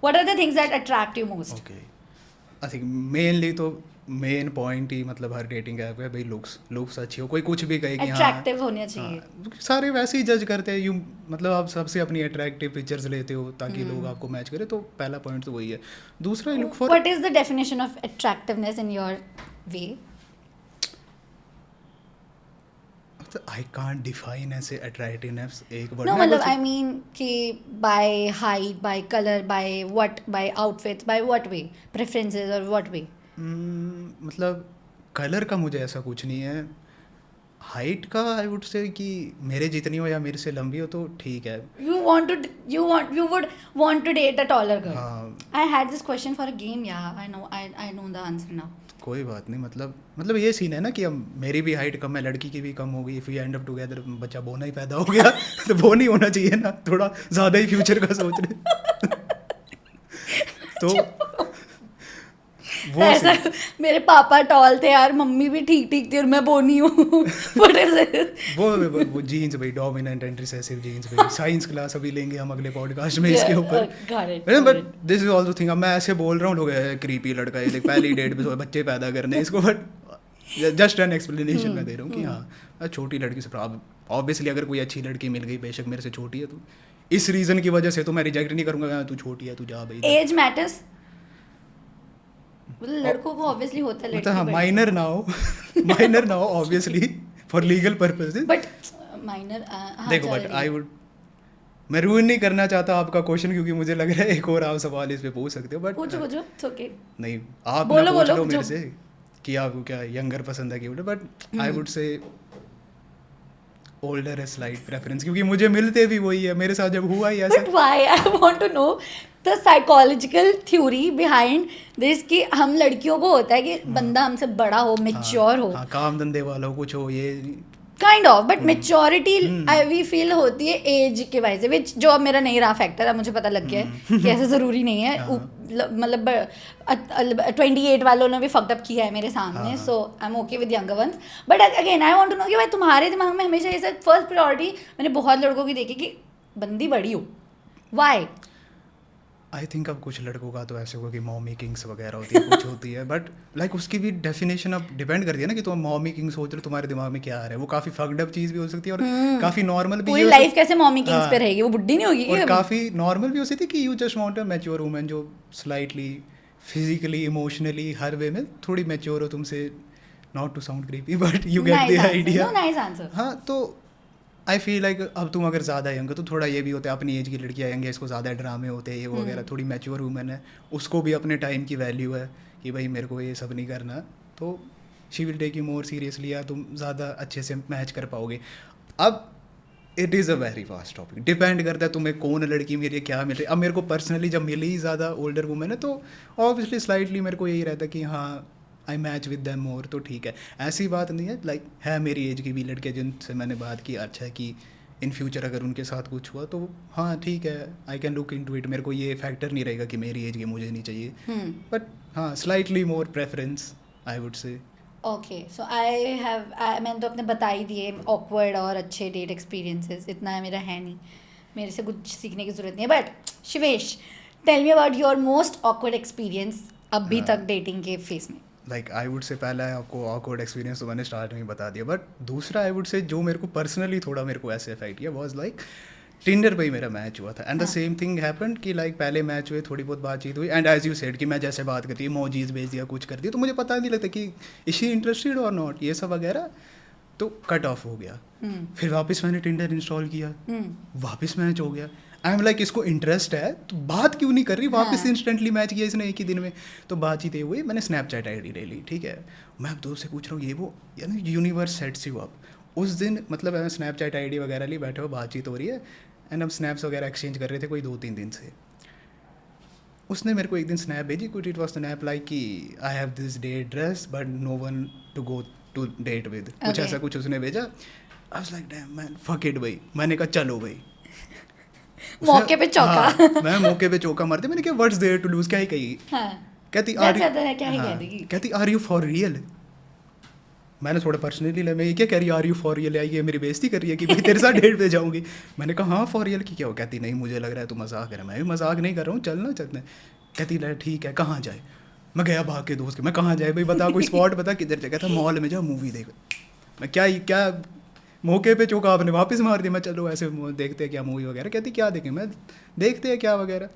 What are the things that attract you most? Okay I think mainly तो मेन पॉइंट ही मतलब हर डेटिंग ऐप है भाई, लुक्स अच्छी हो. कोई कुछ भी कहे कि हाँ, Attractive होने चाहिए. हाँ, सारे वैसे ही जज करते हैं यू, मतलब आप सबसे अपनी अट्रैक्टिव पिक्चर्स लेते हो ताकि लोग आपको मैच करें, तो पहला पॉइंट तो वही है. दूसरा look for What is the definition of attractiveness in your way? I can't define ऐसे अट्रैक्टिवनेस एक वर्ड No, में. मतलब बस I mean कि by height, by color, by what, by outfits, by what way, preferences or what way? मतलब colour का मुझे ऐसा कुछ नहीं है. हाइट का आई वुड से कि मेरे जितनी हो या मेरे से लंबी हो तो ठीक है. You would want to date a taller girl. हाँ. I had this question for a game. Yeah, I know the answer now. कोई बात नहीं. मतलब ये सीन है ना कि अब मेरी भी हाइट कम है, लड़की की भी कम हो गई, if you end up together बच्चा बोना ही पैदा हो गया तो वो नहीं होना चाहिए ना, थोड़ा ज़्यादा ही फ्यूचर का सोच रहे तो वो ऐसा मेरे पापा टॉल थे यार, मम्मी भी ठीक ठीक थी और मैं बोनी हूँ. What is it? वो जीन्स भाई, डोमिनेंट एंड रिसेसिव जीन्स भाई. साइंस क्लास अभी लेंगे हम अगले पॉडकास्ट में इसके ऊपर. Got it. But this is also thing. अब मैं ऐसे बोल रहा हूँ लोग क्रीपी लड़का है, देख पहली डेट पे बच्चे पैदा करने इसको, बट जस्ट एन एक्सप्लेनेशन मैं दे रहा हूँ कि हाँ छोटी लड़की से ऑब्वियसली अगर कोई अच्छी लड़की मिल गई, बेशक मेरे से छोटी है, तो इस रीज़न की वजह से तो मैं रिजेक्ट नहीं करूँगा, तू छोटी है तू जा भाई. Age matters. मतलब लड़कों को ऑब्वियसली होता है, मतलब हाँ माइनर ना हो obviously for legal purposes, but minor. देखो बट आई वुड, मैं रूइन नहीं करना चाहता आपका क्वेश्चन क्योंकि मुझे लग रहा है एक और आप सवाल इस पे पूछ सकते हो, बट पूछो इट्स ओके. नहीं आप बोलो, ना पूछ बोलो, लो मेरे जो- से कि आपको क्या यंगर पसंद है कि ओल्डर, बट आई वुड से ओल्डर है स्लाइट प्रेफरेंस, क्योंकि मुझे मिलते भी वही है, मेरे साथ जब हुआ ही ऐसा. But why I want to know the psychological theory behind this कि हम लड़कियों को होता है कि बंदा हमसे बड़ा हो, मैच्योर हो, हाँ, काम धंधे वाला हो, कुछ हो, ये kind of, but maturity I we feel होती है एज के वजह से, विच जो अब मेरा नहीं रहा फैक्टर. अब मुझे पता लग गया है कि ऐसा ज़रूरी नहीं है. मतलब 28 वालों ने भी फक्ड अप किया है मेरे सामने, so I am okay with younger ones. But again I want to know कि भाई तुम्हारे दिमाग में हमेशा ये फर्स्ट प्रायोरिटी, मैंने बहुत लड़कों की देखी कि बंदी बड़ी हो. व्हाई? आई थिंक अब कुछ लड़कों का तो ऐसे होगा कि मॉमी किंग्स वगैरह होती है, कुछ होती है, बट लाइक उसकी भी डेफिनेशन अब डिपेंड करती है ना कि तुम मॉमी किंग सोच रहे हो, तुम्हारे दिमाग में क्या आ रहा है. वो काफ़ी फक्ड अप चीज़ भी हो सकती है और काफ़ी नॉर्मल भी पूरी हो लाइफ सकती कैसे मॉमी किंग्स हाँ. पे रहेगी, वो बुड्ढी नहीं होगी और क्या? काफ़ी नॉर्मल भी हो सकती है कि you just want a mature woman जो स्लाइटली फिजिकली इमोशनली हर वे में थोड़ी मैच्योर हो तुमसे. Not to sound creepy but you get the idea. Nice answer. हाँ तो आई फील लाइक अब तुम अगर ज़्यादा यंग हो तो थोड़ा ये भी होता है, अपनी एज की लड़कियाँ यंग है, इसको ज़्यादा ड्रामे होते हैं ये वो वगैरह. थोड़ी मैच्योर वूमन है, उसको भी अपने टाइम की वैल्यू है कि भाई मेरे को ये सब नहीं करना, तो she will take you more seriously, या तुम ज़्यादा अच्छे से मैच कर पाओगे. अब it is a very vast topic, depend करता है तुम्हें कौन लड़की मिली है, क्या मिल रही है. अब मेरे को पर्सनली जब मिली ही ज़्यादा ओल्डर वूमन है तो ऑब्वियसली स्लाइटली मेरे को यही रहता है कि हाँ आई मैच विद दैम मोर, तो ठीक है. ऐसी बात नहीं है, लाइक है मेरी एज की भी लड़के जिनसे मैंने बात की, अच्छा है कि इन फ्यूचर अगर उनके साथ कुछ हुआ तो हाँ ठीक है, I can look into it. मेरे को ये फैक्टर नहीं रहेगा कि मेरी एज की मुझे नहीं चाहिए, बट हाँ slightly more preference I would say. Okay, so मैंने तो अपने बता ही दिए ऑकवर्ड और अच्छे डेट एक्सपीरियंसेस, इतना मेरा है नहीं, मेरे से कुछ सीखने की ज़रूरत नहीं है. But Shivesh, tell me about your most awkward experience अभी तक डेटिंग के फेस में. लाइक आई वुड से पहला है आपको ऑकवर्ड एक्सपीरियंस तो मैंने स्टार्ट में ही बता दिया, बट दूसरा आई वुड से जो मेरे को पर्सनली थोड़ा मेरे को ऐसे अफेक्ट किया वाज लाइक टिंडर पे ही मेरा मैच हुआ था, एंड द हाँ। सेम थिंग हैपेंड कि लाइक पहले मैच हुए, थोड़ी बहुत बातचीत हुई, एंड एज यू सेड कि मैं जैसे बात करती हूँ मोजीज भेज दिया, कुछ कर दिया, तो मुझे पता नहीं लगता कि इज शी इंटरेस्टेड और नॉट, ये सब वगैरह, तो कट ऑफ हो गया। फिर वापस मैंने टिंडर इंस्टॉल किया, वापस मैच हो गया। आई एम लाइक इसको इंटरेस्ट है तो बात क्यों नहीं कर रही, वापस हाँ। इंस्टेंटली मैच किया इसने एक ही दिन में, तो बातचीत ये हुई, मैंने स्नैपचैट आईडी ले ली, ठीक है। मैं अब दोस्त से पूछ रहा हूँ ये वो, यानी यूनिवर्स सेट्स यू अप। उस दिन मतलब मैं स्नैपचैट आईडी वगैरह ली, बैठे हो बातचीत हो रही है, एंड हम स्नैप्स वगैरह एक्सचेंज कर रहे थे कोई 2-3 दिन से। उसने मेरे को एक दिन स्नैप भेजी, कुछ इट वॉज स्नैप लाइक कि I have this day dress but no one to go to date with, कुछ Okay. ऐसा कुछ उसने भेजा। I was like damn man fuck it भाई, मैंने कहा चलो भाई। मौके पे चौका। हाँ, मैं मौके पे चौका मारते, मैंने कहा व्हाट्स देयर टू लूज, क्या ही कही। हाँ। कहती ज्यादा ज्यादा है, क्या ही कह हाँ, देगी। कहती आर यू फॉर रियल। मैंने थोड़ा पर्सनली लिया, मैं ये क्या कह रही आर यू फॉर रियल, ये मेरी बेइज्जती कर रही है कि भाई तेरे साथ डेट पे जाऊंगी। मैंने कहा हाँ फॉर रियल की क्या हो, कहती नहीं मुझे लग रहा है तू मजाक कर रहा है, मैं भी मजाक नहीं कर रहा हूँ, चलना चलते हैं। कहती ले ठीक है कहाँ जाए, मैं गया भाग के दोस्त के, मैं कहाँ जाए भाई बता, कोई स्पॉट बता किधर जाए। कहता मॉल में जाओ मूवी देख। मैं क्या मौके पे चौका आपने वापस मार दिया। मैं चलो ऐसे देखते हैं क्या मूवी वगैरह। कहती क्या देखें, मैं देखते हैं क्या वगैरह।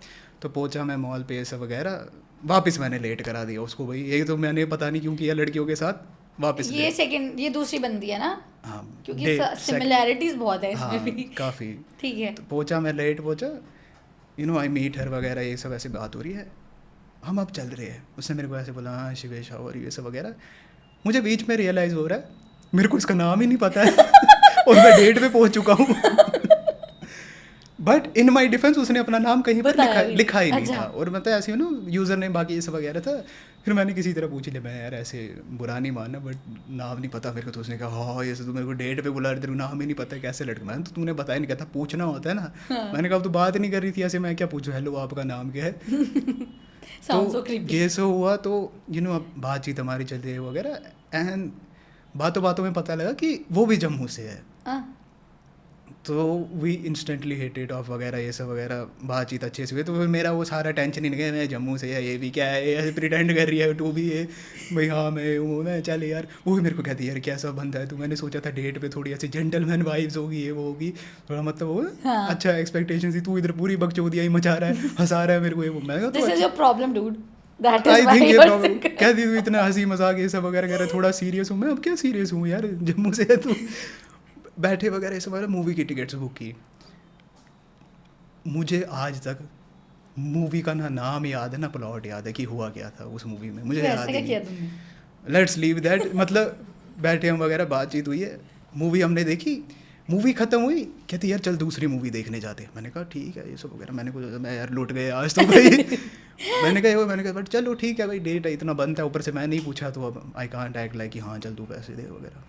तो पहुंचा मैं मॉल पे सब वगैरह, वापस मैंने लेट करा दिया उसको भाई, ये तो मैंने पता नहीं क्यों किया लड़कियों के साथ, वापस ये सेकंड, ये दूसरी बंदी है ना, हाँ क्योंकि सिमिलैरिटीज बहुत है हाँ इसमें भी। काफ़ी। ठीक है। तो पहुंचा मैं लेट पहुंचा, you know I meet her वगैरह, ये सब ऐसे बात हो रही है, हम अब चल रहे हैं। उसने मेरे को ऐसे बोला हाँ शिवेश और ये सब वगैरह। मुझे बीच में रियलाइज़ हो रहा है मेरे को इसका नाम ही नहीं पता है और मैं डेट पे पहुंच चुका हूँ। बट इन माई डिफेंस उसने अपना नाम कहीं पर लिखा ही नहीं अच्छा। था, और मतलब ऐसे यू नो यूज़र नेम बाकी ये सब वगैरह था। फिर मैंने किसी तरह पूछ लिया, मैं यार ऐसे बुरा नहीं मानना बट नाम नहीं पता मेरे को। तो उसने कहा हाँ ये तो मेरे को डेट पे बुला रहे, तेरे को नाम ही नहीं पता कैसे लड़का। मैंने तो तूने बताया नहीं, कहता पूछना होता है ना। मैंने कहा अब तो बात नहीं कर रही थी ऐसे, मैं क्या पूछूं हेलो आपका नाम क्या है। तो ये सब हुआ, तो यू नो अब बातचीत हमारी चल रही है वगैरह, एंड बातों बातों में पता लगा कि वो भी जम्मू से है। तो we instantly hit it off वगैरह ये सब वगैरह, बातचीत अच्छे से हुई। तो फिर मेरा वो सारा टेंशन ही नहीं गया, मैं जम्मू से है ये भी क्या है, ऐसे प्रिटेंड कर रही है टू भी है भाई, हाँ मैं हूँ मैं चल यार। वो भी मेरे को कहती है यार कैसा बंदा है तू, मैंने सोचा था डेट पे थोड़ी ऐसी जेंटलमैन वाइब्स होगी, ये वो होगी थोड़ा, मतलब वो हाँ। अच्छा एक्सपेक्टेशन थी, तू इधर पूरी बकचोदिया ही मचा रहा है, हंसा रहा है मेरे को ये वो। मैं कहा this is your problem dude, that I is why think ये यू आर प्रॉब्लम, सिंगल। कहती तू इतना हंसी मजाक ये सब वगैरह कह रहा है, थोड़ा सीरियस हूँ मैं। अब क्या सीरियस हूँ यार, जम्मू से है तू। बैठे वगैरह ये सब वगैरह, मूवी की टिकट्स बुक की। मुझे आज तक मूवी का ना नाम याद है ना प्लॉट याद है कि हुआ क्या था उस मूवी में, मुझे याद ऐसा ही क्या किया नहीं। तुमने? Let's leave that. मतलब बैठे हम वगैरह, बातचीत हुई है, मूवी हमने देखी, मूवी ख़त्म हुई, कहती यार चल दूसरी मूवी देखने जाते हैं। मैंने कहा ठीक है ये सब वगैरह। मैंने कहा मैं यार लुट गए आज तो भाई। मैंने कहा बट चलो ठीक है भाई, डेट है इतना बनता है, ऊपर से मैं नहीं पूछा तो अब आई कांट एक्ट लाइक कि हाँ चल तू पैसे दे वगैरह।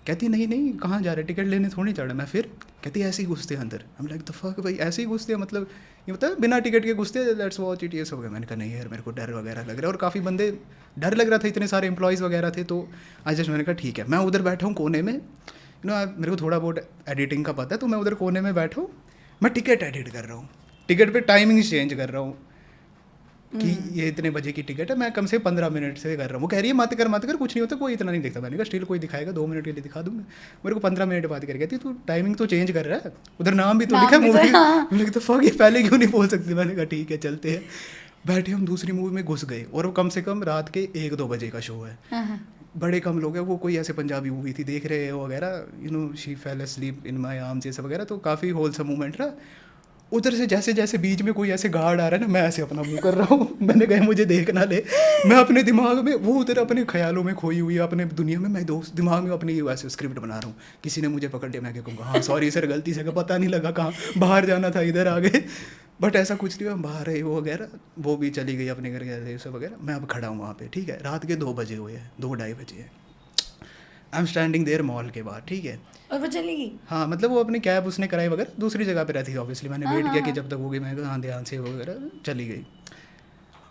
कहती नहीं नहीं कहाँ जा रहे, टिकट लेने थोड़ी चढ़ा मैं। फिर कहती ऐसे ही घुसते अंदर। हम लाइक द फक भाई, ऐसे ही घुसते मतलब ये मतलब बिना टिकट के घुसते, लेट्स वॉच इट ये सब वगैरह। मैंने कहा नहीं यार मेरे को डर वगैरह लग रहा है, और काफ़ी बंदे डर लग रहा था, इतने सारे एम्प्लॉयज़ वगैरह थे। तो आज जस्ट मैंने कहा ठीक है, मैं उधर बैठा हूँ कोने में, यू नो मेरे को थोड़ा बहुत एडिटिंग का पता है, तो मैं उधर कोने में बैठा हूँ, मैं टिकट एडिट कर रहा हूँ, टिकट पे टाइमिंग चेंज कर रहा हूँ कि ये इतने बजे की टिकट है, मैं कम से 15 मिनट से कर रहा हूँ। वो कह रही है मत कर कुछ नहीं होता, कोई इतना नहीं दिखता। मैंने कहा स्टिल कोई दिखाएगा 2 मिनट के लिए दिखा दूँगा। मेरे को 15 मिनट बाद कर कहती तू टाइमिंग तो चेंज कर रहा है, उधर नाम भी तो लिखा है मूवी। मैंने कहा फक ये पहले क्यों नहीं बोल सकती। मैंने कहा ठीक है चलते हैं। बैठे हम दूसरी मूवी में घुस गए, और वो कम से कम रात के 1-2 बजे का शो है। बड़े कम लोग हैं, वो कोई ऐसे पंजाबी मूवी थी देख रहे हो वगैरह, you know she fail asleep in my arms ये सब वगैरह। तो काफ़ी होलसम मूवमेंट रहा। उधर से जैसे जैसे बीच में कोई ऐसे गार्ड आ रहा है ना, मैं ऐसे अपना मुंह कर रहा हूँ। मैंने कहा मुझे देख ना ले, मैं अपने दिमाग में, वो उधर अपने ख्यालों में खोई हुई है अपने दुनिया में, मैं दोस्त दिमाग में अपनी वैसे स्क्रिप्ट बना रहा हूँ। किसी ने मुझे पकड़ लिया, मैं क्या कहूँगा हाँ सॉरी सर गलती से, पता नहीं लगा कहाँ बाहर जाना था इधर आ गए। बट ऐसा कुछ नहीं हुआ, बाहर है वो वगैरह, वो भी चली गई अपने घर गए ये सब वगैरह। मैं अब खड़ा हूँ वहाँ पे, ठीक है, रात के 2 बजे हुए हैं, 2-2:30 बजे है। I am standing there mall के बाद, ठीक है। और वो चली गई? हाँ मतलब वो अपनी कैब उसने कराई वगैरह, दूसरी जगह पे रहती थी ऑब्वियसली। मैंने वेट किया कि जब तक होगी, मैं हाँ ध्यान से वगैरह चली गई।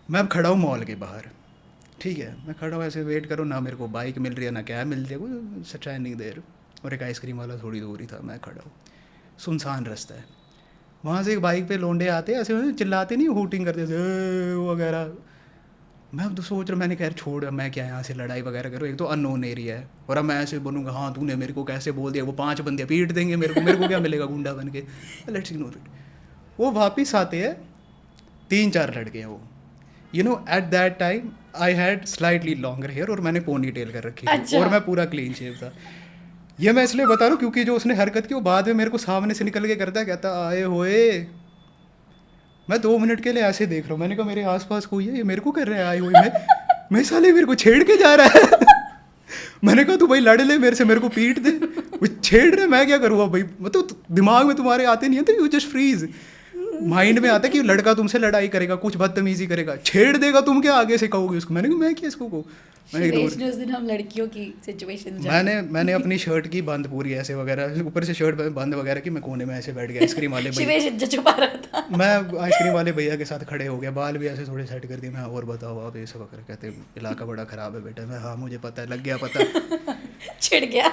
मैं अब खड़ा हूँ मॉल के बाहर, ठीक है, मैं खड़ा हूँ ऐसे वेट करूँ, ना मेरे को बाइक मिल रही है ना कैब मिल रही है, कोई स्टैंडिंग देयर। और एक आइसक्रीम वाला थोड़ी दूर ही था, मैं खड़ा हूँ, सुनसान रास्ता है। वहाँ से एक बाइक पे लोंडे आते ऐसे चिल्लाते नहीं, हूटिंग करते थे वगैरह। मैं अब तो सोच रहा, मैंने कहा यार छोड़, मैं क्या यहाँ से लड़ाई वगैरह करूँ, एक तो अननोन एरिया है और अब मैं ऐसे बनूंगा, हाँ तूने मेरे को कैसे बोल दिया, वो 5 बंदे पीट देंगे मेरे को क्या मिलेगा गुंडा बन के, लेट्स इग्नोर इट। वो वापस आते हैं, 3-4 लड़के हैं वो, you know at that time I had slightly longer hair और मैंने पोनी टेल कर रखी थी अच्छा। और मैं पूरा क्लीन शेव था। ये मैं इसलिए बता रहा हूँ क्योंकि जो उसने हरकत की वो बाद में मेरे को सामने से निकल के करता है, कहता आए होए। मैं 2 मिनट के लिए ऐसे देख रहा हूँ, मैंने कहा मेरे आसपास कोई है, ये मेरे को कर रहा है आए हुए, मैं साले मेरे को छेड़ के जा रहा है। मैंने कहा तू भाई लड़ ले मेरे से, मेरे को पीट दे, वो छेड़ रहे, मैं क्या करूँगा भाई, मतलब दिमाग में तुम्हारे आते नहीं है तो यू जस्ट फ्रीज। माइंड में आता है कि लड़का तुमसे लड़ाई करेगा, कुछ बदतमीजी करेगा, छेड़ देगा, तुम क्या आगे से कहोगे उसको। मैंने कहा मैं क्या इसको कहूँ, मैं शिवेश ignore- ने उस दिन हम लड़कियों की सिचुएशन मैंने अपनी शर्ट की बंद पूरी ऐसे वगैरह, ऊपर से शर्ट बंद वगैरह की, मैं कोने में ऐसे बैठ गया, आइसक्रीम वाले भैया, शिवेश इज्जत छुपा रहा था। मैं आइसक्रीम वाले भैया के साथ खड़े हो गया, बाल भी ऐसे थोड़े सेट कर दिए। मैं और बताओ आप, ये सब वगैरह कहते इलाका बड़ा ख़राब है बेटा। मैं हाँ मुझे पता है, लग गया पता। छिड़ गया।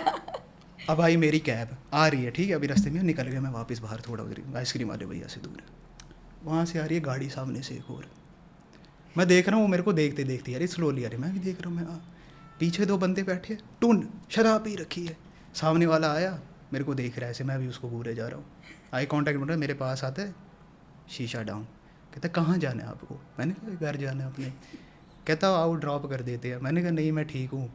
अब आई मेरी कैब आ रही है, ठीक है, अभी रास्ते में निकल गया मैं वापस बाहर, थोड़ा उधर आइसक्रीम वाले भैया से दूर, वहाँ से आ रही है गाड़ी सामने से एक और, मैं देख रहा हूँ वो मेरे को देखते देखते यार स्लोली आ रही, मैं भी देख रहा हूँ, मैं पीछे 2 बंदे बैठे, टून शराब पी रखी है, सामने वाला आया मेरे को देख रहा है ऐसे, मैं भी उसको घूरे जा रहा हूँ, आई कांटेक्ट बन रहा है, मेरे पास आता है, शीशा डाउन, कहता कहाँ जाना है आपको, मैंने कहा घर जाना है अपने, कहता आओ ड्रॉप कर देते हैं, मैंने कहा नहीं मैं ठीक हूँ।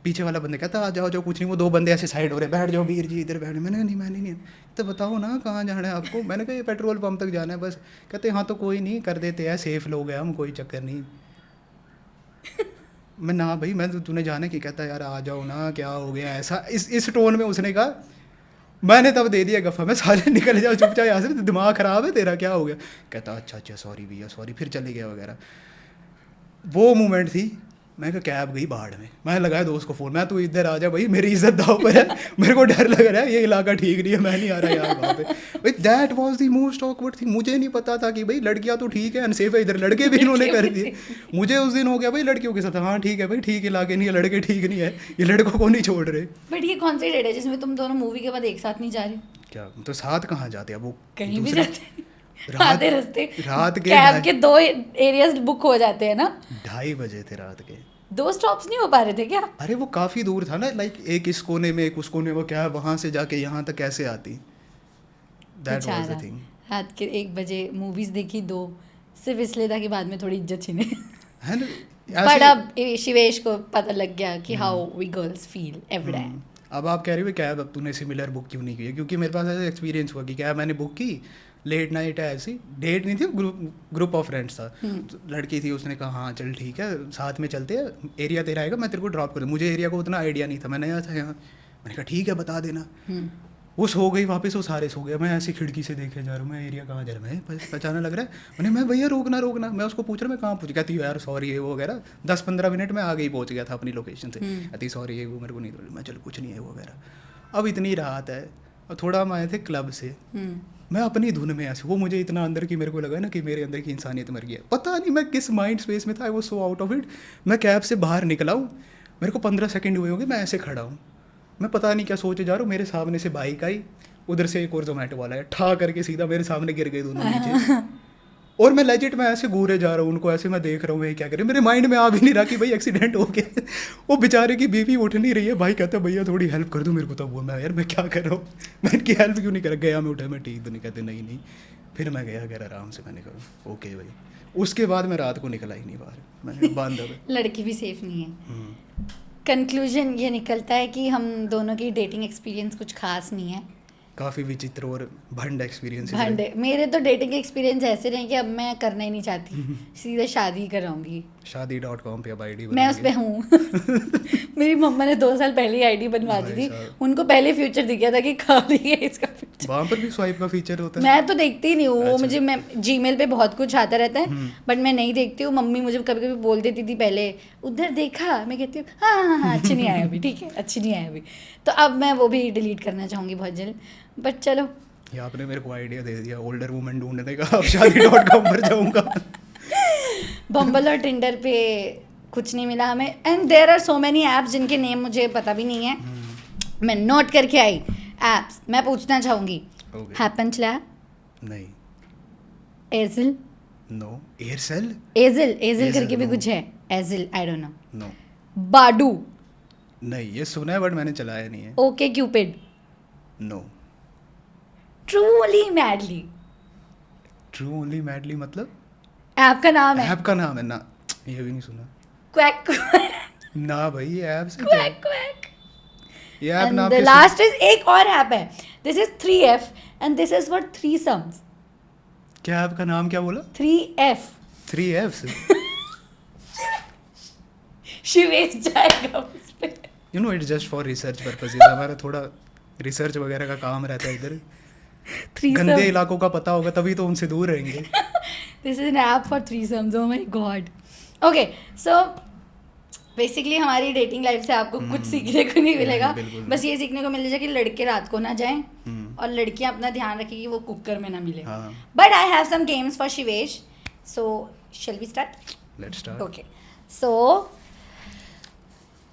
पीछे वाला बंदा कहता आ जाओ, कुछ नहीं, वो 2 बंदे ऐसे साइड हो रहे, बैठ जाओ वीर जी इधर बैठ, मैंने कहा नहीं मैंने नहीं, तो बताओ ना कहाँ जाना है आपको, मैंने कहा ये पेट्रोल पंप तक जाना है बस, कहते हाँ तो कोई नहीं कर देते हैं, सेफ लोग हैं हम, कोई चक्कर नहीं। मैं ना भाई मैं तूने जाने की, कहता यार आ जाओ ना, क्या हो गया ऐसा, इस टोन में उसने कहा। मैंने तब दे दिया गफ़ा, मैं साले निकल जाओ चुपचाप यहाँ से, दिमाग ख़राब है तेरा, क्या हो गया, कहता अच्छा सॉरी भैया सॉरी, फिर चले गया वगैरह। वो मोमेंट थी, मैं कहा कैब गई बाढ़ में, मैं लगाया दोस्त को फ़ोन, मैं तू इधर आ जा भाई, मेरी इज्जत दाव पर है, मेरे को डर लग रहा है, ये इलाका ठीक नहीं है, मैं नहीं आ रहा यार वहाँ पे। भाई that was the most awkward thing, मुझे नहीं पता था कि भाई लड़कियाँ तो ठीक है अनसेफ है, इधर लड़के भी इन्होंने कर दिए। मुझे उस दिन हो गया भाई लड़कियों के साथ, हाँ ठीक है भाई, ठीक इलाके नहीं है, लड़के ठीक नहीं है, ये लड़कों को नहीं छोड़ रहे। बट ये कौन सी डेट है जिसमें तुम दोनों मूवी के बाद एक साथ नहीं जा रहे? क्या तो साथ कहाँ जाते हैं वो, कहीं भी दूसरे- जाते रात आधे रास्ते रात के कैब के 2 एरियाज बुक हो जाते हैं ना। 2:30 बजे थे रात के। 2 स्टॉप्स नहीं हो पा रहे थे क्या? अरे वो काफ़ी दूर था ना, लाइक एक इस कोने में एक उस कोने में, क्या वहाँ से जाके यहाँ तक कैसे आती, दैट वाज द बेचारा। थिंग। रात के 1 बजे मूवीज देखी 2, सिर्फ इसलिए था कि बाद में थोड़ी इज्जत छीने। है ना बट ऐसे- अब शिवेश को पता लग गया कि how we girls feel every time. अब आप कह रहे हो कैब अब तूने सिमिलर बुक क्यों नहीं की है, क्योंकि मेरे पास ऐसा एक्सपीरियंस हुआ कि कैब मैंने बुक की, लेट नाइट है ऐसी, डेट नहीं थी, ग्रुप ऑफ फ्रेंड्स था, तो लड़की थी, उसने कहा हाँ चल ठीक है साथ में चलते हैं, एरिया तेरा आएगा मैं तेरे को ड्रॉप कर दूँ, मुझे एरिया को उतना आइडिया नहीं था, मैं नया था यहाँ, मैंने कहा ठीक है बता देना। वो सो गई वापस, वो सारे सो गए, मैं ऐसी खिड़की से देखे जा रहा हूँ, मैं एरिया कहाँ जा रहा हूँ, मैं पहचाना लग रहा है, मैं भैया रोकना, मैं उसको पूछ रहा मैं कहाँ पहुँच, कहती हूँ यार सॉरी है वो वगैरह, 10-15 मिनट में आगे ही पहुँच गया था अपनी लोकेशन से, कहती सॉरी है वो मेरे को नहीं, मैं चलो कुछ नहीं है वो वगैरह। अब इतनी रात है और थोड़ा हम आए थे क्लब से, मैं अपनी धुन में ऐसे, वो मुझे इतना अंदर की मेरे को लगा ना कि मेरे अंदर की इंसानियत मर गया, पता नहीं मैं किस माइंड स्पेस में था, I was so out of it. मैं कैब से बाहर निकला हूँ, मेरे को 15 सेकंड हुए होंगे, मैं ऐसे खड़ा हूँ, मैं पता नहीं क्या सोचे जा रहा हूँ, मेरे सामने से बाइक आई, उधर से एक और जोमेटो वाला है, ठा करके सीधा मेरे सामने गिर गए दोनों नीचे। और मैं लेजिट मैं ऐसे घूरे जा रहा हूँ उनको, ऐसे मैं देख रहा हूँ ये क्या करे, मेरे माइंड में आ भी नहीं रहा कि भाई एक्सीडेंट हो गया। वो बेचारे की बीवी उठ नहीं रही है, भाई कहता है भैया थोड़ी हेल्प कर दो मेरे को, तब वो मैं यार मैं क्या कर रहा हूँ, मैं इनकी हेल्प क्यों नहीं कर, गया मैं उठा, मैं ठीक तो नहीं, कहते नहीं, फिर मैं गया घर आराम से, मैंने कहा ओके भाई। उसके बाद मैं रात को निकला ही नहीं बाहर, मैं बांध अब। लड़की भी सेफ नहीं है। कंक्लूजन ये निकलता है कि हम दोनों की डेटिंग एक्सपीरियंस कुछ खास नहीं है, काफ़ी विचित्र और भंड एक्सपीरियंस। भांडे। मेरे तो डेटिंग एक्सपीरियंस ऐसे रहे कि अब मैं करना ही नहीं चाहती, सीधा शादी कराऊंगी। शादी.com पे अब आईडी मैं उस पे हूँ। मेरी मम्मा ने 2 साल पहले आईडी बनवा दी थी, उनको पहले फ्यूचर दिख गया था कि खाली है इसका फ्यूचर। वहाँ पर भी स्वाइप का फीचर होता है? मैं तो देखती ही नहीं हूँ, वो अच्छा। मुझे, मैं जीमेल पे बहुत कुछ आता रहता है बट मैं नहीं देखती हूँ। मम्मी मुझे कभी कभी बोल देती थी पहले, उधर देखा, मैं कहती हूँ हाँ अच्छी नहीं आया अभी, ठीक है अच्छी नहीं आया अभी, तो अब मैं वो भी डिलीट करना चाहूँगी बहुत जल्द। बट चलो, ये आपने मेरे को आइडिया दे दिया ओल्डर वुमन ढूंढने का, अब शादी.com पर जाऊंगा। बम्बल और टिंडर पे कुछ नहीं मिला हमें, and there are so many apps जिनके नेम मुझे पता भी नहीं है, मैं नोट करके आई ऐप्स। मैं पूछना चाहूँगी, Okay. हैपन स्लैप, नहीं, Aircel, no. Aircel. Agile, agile agile, करके भी no. कुछ है, agile, I don't know. No. बाडू. नहीं, ये सुना है बट मैंने चलाया नहीं है. OkCupid. No. TrulyMadly. True only madly मतलब ऐप का नाम है. ऐप का नाम है ना. ये भी नहीं सुना. क्वैक ना भाई, ये ऐप से क्या है? Quack quack. ये ऐप नाम एंड द के लास्ट इज एक और ऐप है. This is 3F and this is for threesomes. क्या ऐप का नाम क्या बोला? 3F. 3Fs. शिवेश जाएगा उस पे. You know, it's just for research purposes. हमारा थोड़ा रिसर्च वगैरह का काम रहता है इधर. गंदे थ्रीसम. इलाकों का पता होगा तभी तो उनसे दूर रहेंगे. This is an app for threesomes. Oh my god. Okay so basically हमारी डेटिंग लाइफ से आपको कुछ सीखने को नहीं मिलेगा. बिल्कुल नहीं. बस ये सीखने को मिलेगा कि लड़के रात को ना जाएं हम्म. और लड़कियां अपना ध्यान रखें कि वो कुकर में ना मिले. हाँ. But I have some games for Shivesh. So shall we start? Let's start. Okay, so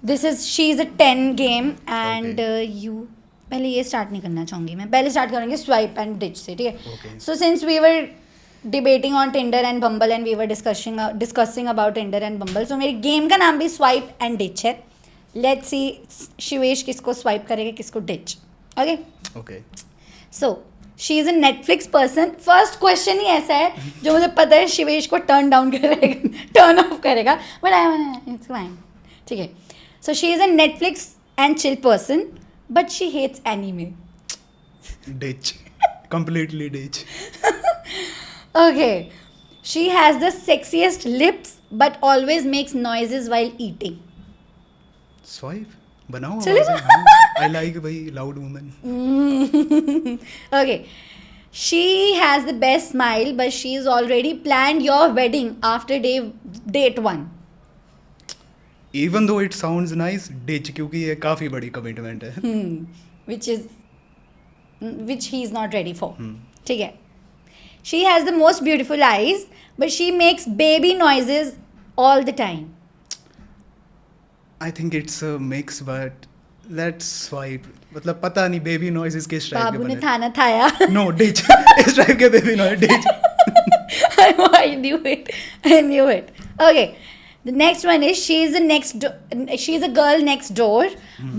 this is she is a 10 game and you पहले ये स्टार्ट नहीं करना चाहूँगी मैं. पहले स्टार्ट करेंगे स्वाइप एंड डिच से, ठीक है? Okay. So since we were debating on Tinder and Bumble and we were discussing about Tinder and Bumble, so मेरी गेम का नाम भी स्वाइप एंड डिच है. लेट्स सी शिवेश किसको स्वाइप करेगा किसको ditch. Okay okay. So she is a Netflix person. First question ही ऐसा है जो मुझे पता है शिवेश को टर्न डाउन करेगा, टर्न ऑफ करेगा, बट आई इट्स फाइन, ठीक है? सो she is a Netflix and chill person but she hates anime. Ditch. Completely ditch. Okay. She has the sexiest lips but always makes noises while eating. Swipe बनाओ. चलेगा? I like भाई loud woman. Okay. She has the best smile, but she's already planned your wedding after date 1. Even though it sounds nice, ditch, क्योंकि ये काफी बड़ी commitment है. Which he is not ready for. Hmm. ठीक है. She has the most beautiful eyes, but she makes baby noises all the time. I think it's a mix but let's swipe. मतलब पता नहीं बेबी नॉइजेस किस type के बाबू ने बने. थाना थाया. No, ditch. इस टाइप के baby noise ditch. I knew it. I knew it. Okay. The next one is she's a girl next door,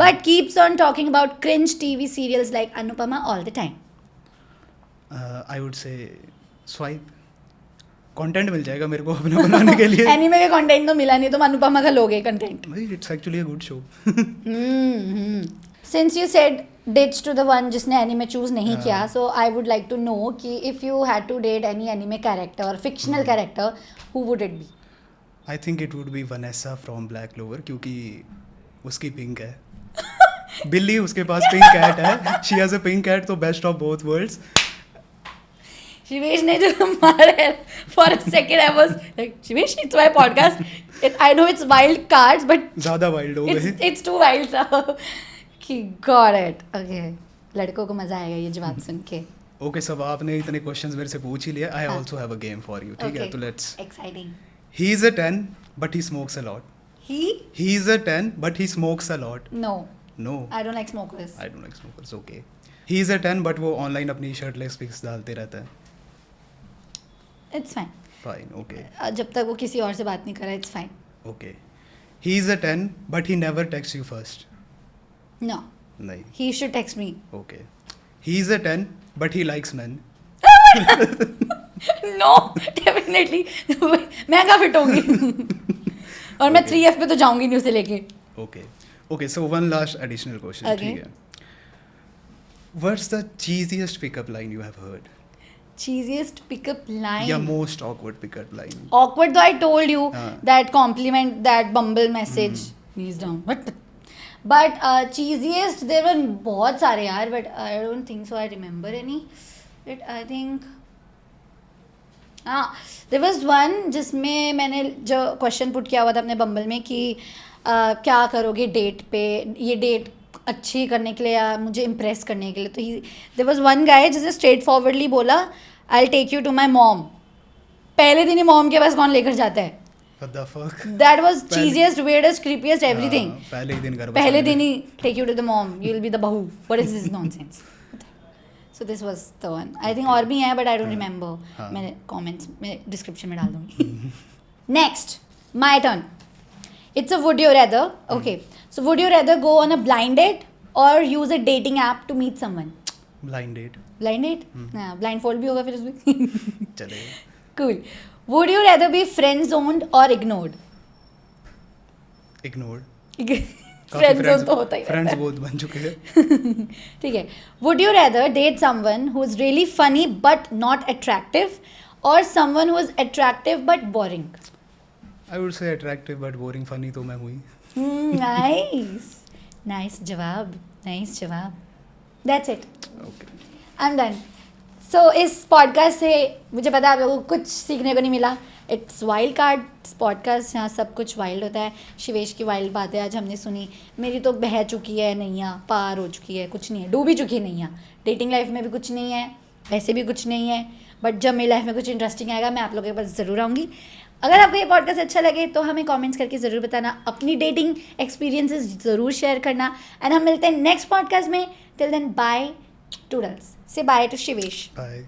but keeps on talking about cringe TV serials like Anupama all the time. I would say swipe. Content मिल जाएगा मेरे को अपना बनाने के लिए. Anime का content तो मिला नहीं, तुम अनुपमा का लोगे कंटेंट. भाई it's actually a good show. Since you said ditch to the one जिसने एनीमे चूज नहीं हाँ. किया, so I would like to know कि if you had to date any anime character or fictional character, who would it be? I think it would be Vanessa from Black Clover, क्योंकि उसकी pink है. बिल्ली, उसके पास pink cat है. She has a pink cat, तो best of both worlds. Shivesh ने जो मारा है, for a second I was like, Shivesh, it's my podcast. I know it's wild cards, but ज़्यादा वाइल्ड हो गए. it's too wild था. कि got it. Okay. लड़कों को मजा आएगा ये जवाब सुन के. ओके, सब आपने इतने क्वेश्चंस मेरे से पूछ ही लिया. आई हाँ. Also have a game for you, ठीक है? Okay. तो let's. Exciting. He is a 10 but he smokes a lot. He? He is a 10 but he smokes a lot. No. No, I don't like smokers. I don't like smokers. Okay. He is a 10 but वो online अपनी shirtless pics डालते रहता है. It's fine. Fine. Okay. जब तक वो किसी और से बात नहीं कर रहा, it's fine. Okay. He is a 10 but he never text you first. No. नहीं. He should text me. Okay. He is a 10 but he likes man. No, definitely. मैं कहाँ फिट होंगी? और मैं Okay. 3F पे तो जाऊंगी नहीं उसे लेके. Okay. Okay, so one last additional question, Okay. ठीक है? What's the cheesiest pickup line you have heard? Cheesiest pickup line. या most awkward pickup line? Awkward though, I told you हाँ. that compliment, that Bumble message. Knees down. But cheesiest, there were बहुत सारे यार, but I don't think so I remember any. But I think हाँ, there was one जिसमें मैंने जो question put किया हुआ था अपने बम्बल में कि क्या करोगे डेट पे, ये डेट अच्छी करने के लिए या मुझे इम्प्रेस करने के लिए. तो देयर वाज वन गाय जिसने स्ट्रेट फॉरवर्डली बोला, I will take you to my mom. पहले दिन ही मॉम के पास कौन लेकर जाता है? What the fuck? That was पहले- चीजिएस्ट, weirdest, creepiest everything. हाँ, पहले ही दिन घर पहले बसाने. दिन ही take you to the mom, you will be the bahu. What is this nonsense? So this was the one. I think और भी हैं बट आई डोंट रिमेंबर. हाँ. मैं कमेंट्स में डिस्क्रिप्शन में डाल दूंगी. Next my turn. It's a would you rather. Okay. So would you rather go on a blind date or use a dating app to meet someone? Blind date Blind date? हाँ, blindfold भी होगा फिर उसमें. चलेगा. Cool. Would you rather be friend zoned or ignored? Ignored. Friend zone तो होता ही friends रहता बहुत बन चुके हैं. है. ठीक है. Would you rather date someone who is really funny but not attractive or someone who is attractive but boring? I would से अट्रैक्टिव बट बोरिंग. फनी तो मैं हुई. Nice. Nice जवाब. Nice जवाब. That's it. Okay. I'm done. So इस podcast से मुझे पता है आप लोगों को कुछ सीखने को नहीं मिला. इट्स वाइल्ड कार्ड पॉडकास्ट, यहाँ सब कुछ वाइल्ड होता है. शिवेश की वाइल्ड बातें आज हमने सुनी. मेरी तो बह चुकी है नैया, पार हो चुकी है, कुछ नहीं है, डूबी चुकी है नैया. डेटिंग लाइफ में भी कुछ नहीं है, वैसे भी कुछ नहीं है. बट जब मेरी लाइफ में कुछ इंटरेस्टिंग आएगा मैं आप लोगों के पास ज़रूर आऊँगी. अगर आपको ये पॉडकास्ट अच्छा लगे तो हमें कमेंट्स करके ज़रूर बताना. अपनी डेटिंग एक्सपीरियंसेस ज़रूर शेयर करना. एंड हम मिलते हैं नेक्स्ट पॉडकास्ट में. Till then bye. टूडल्स से बाय टू शिवेश. बाय.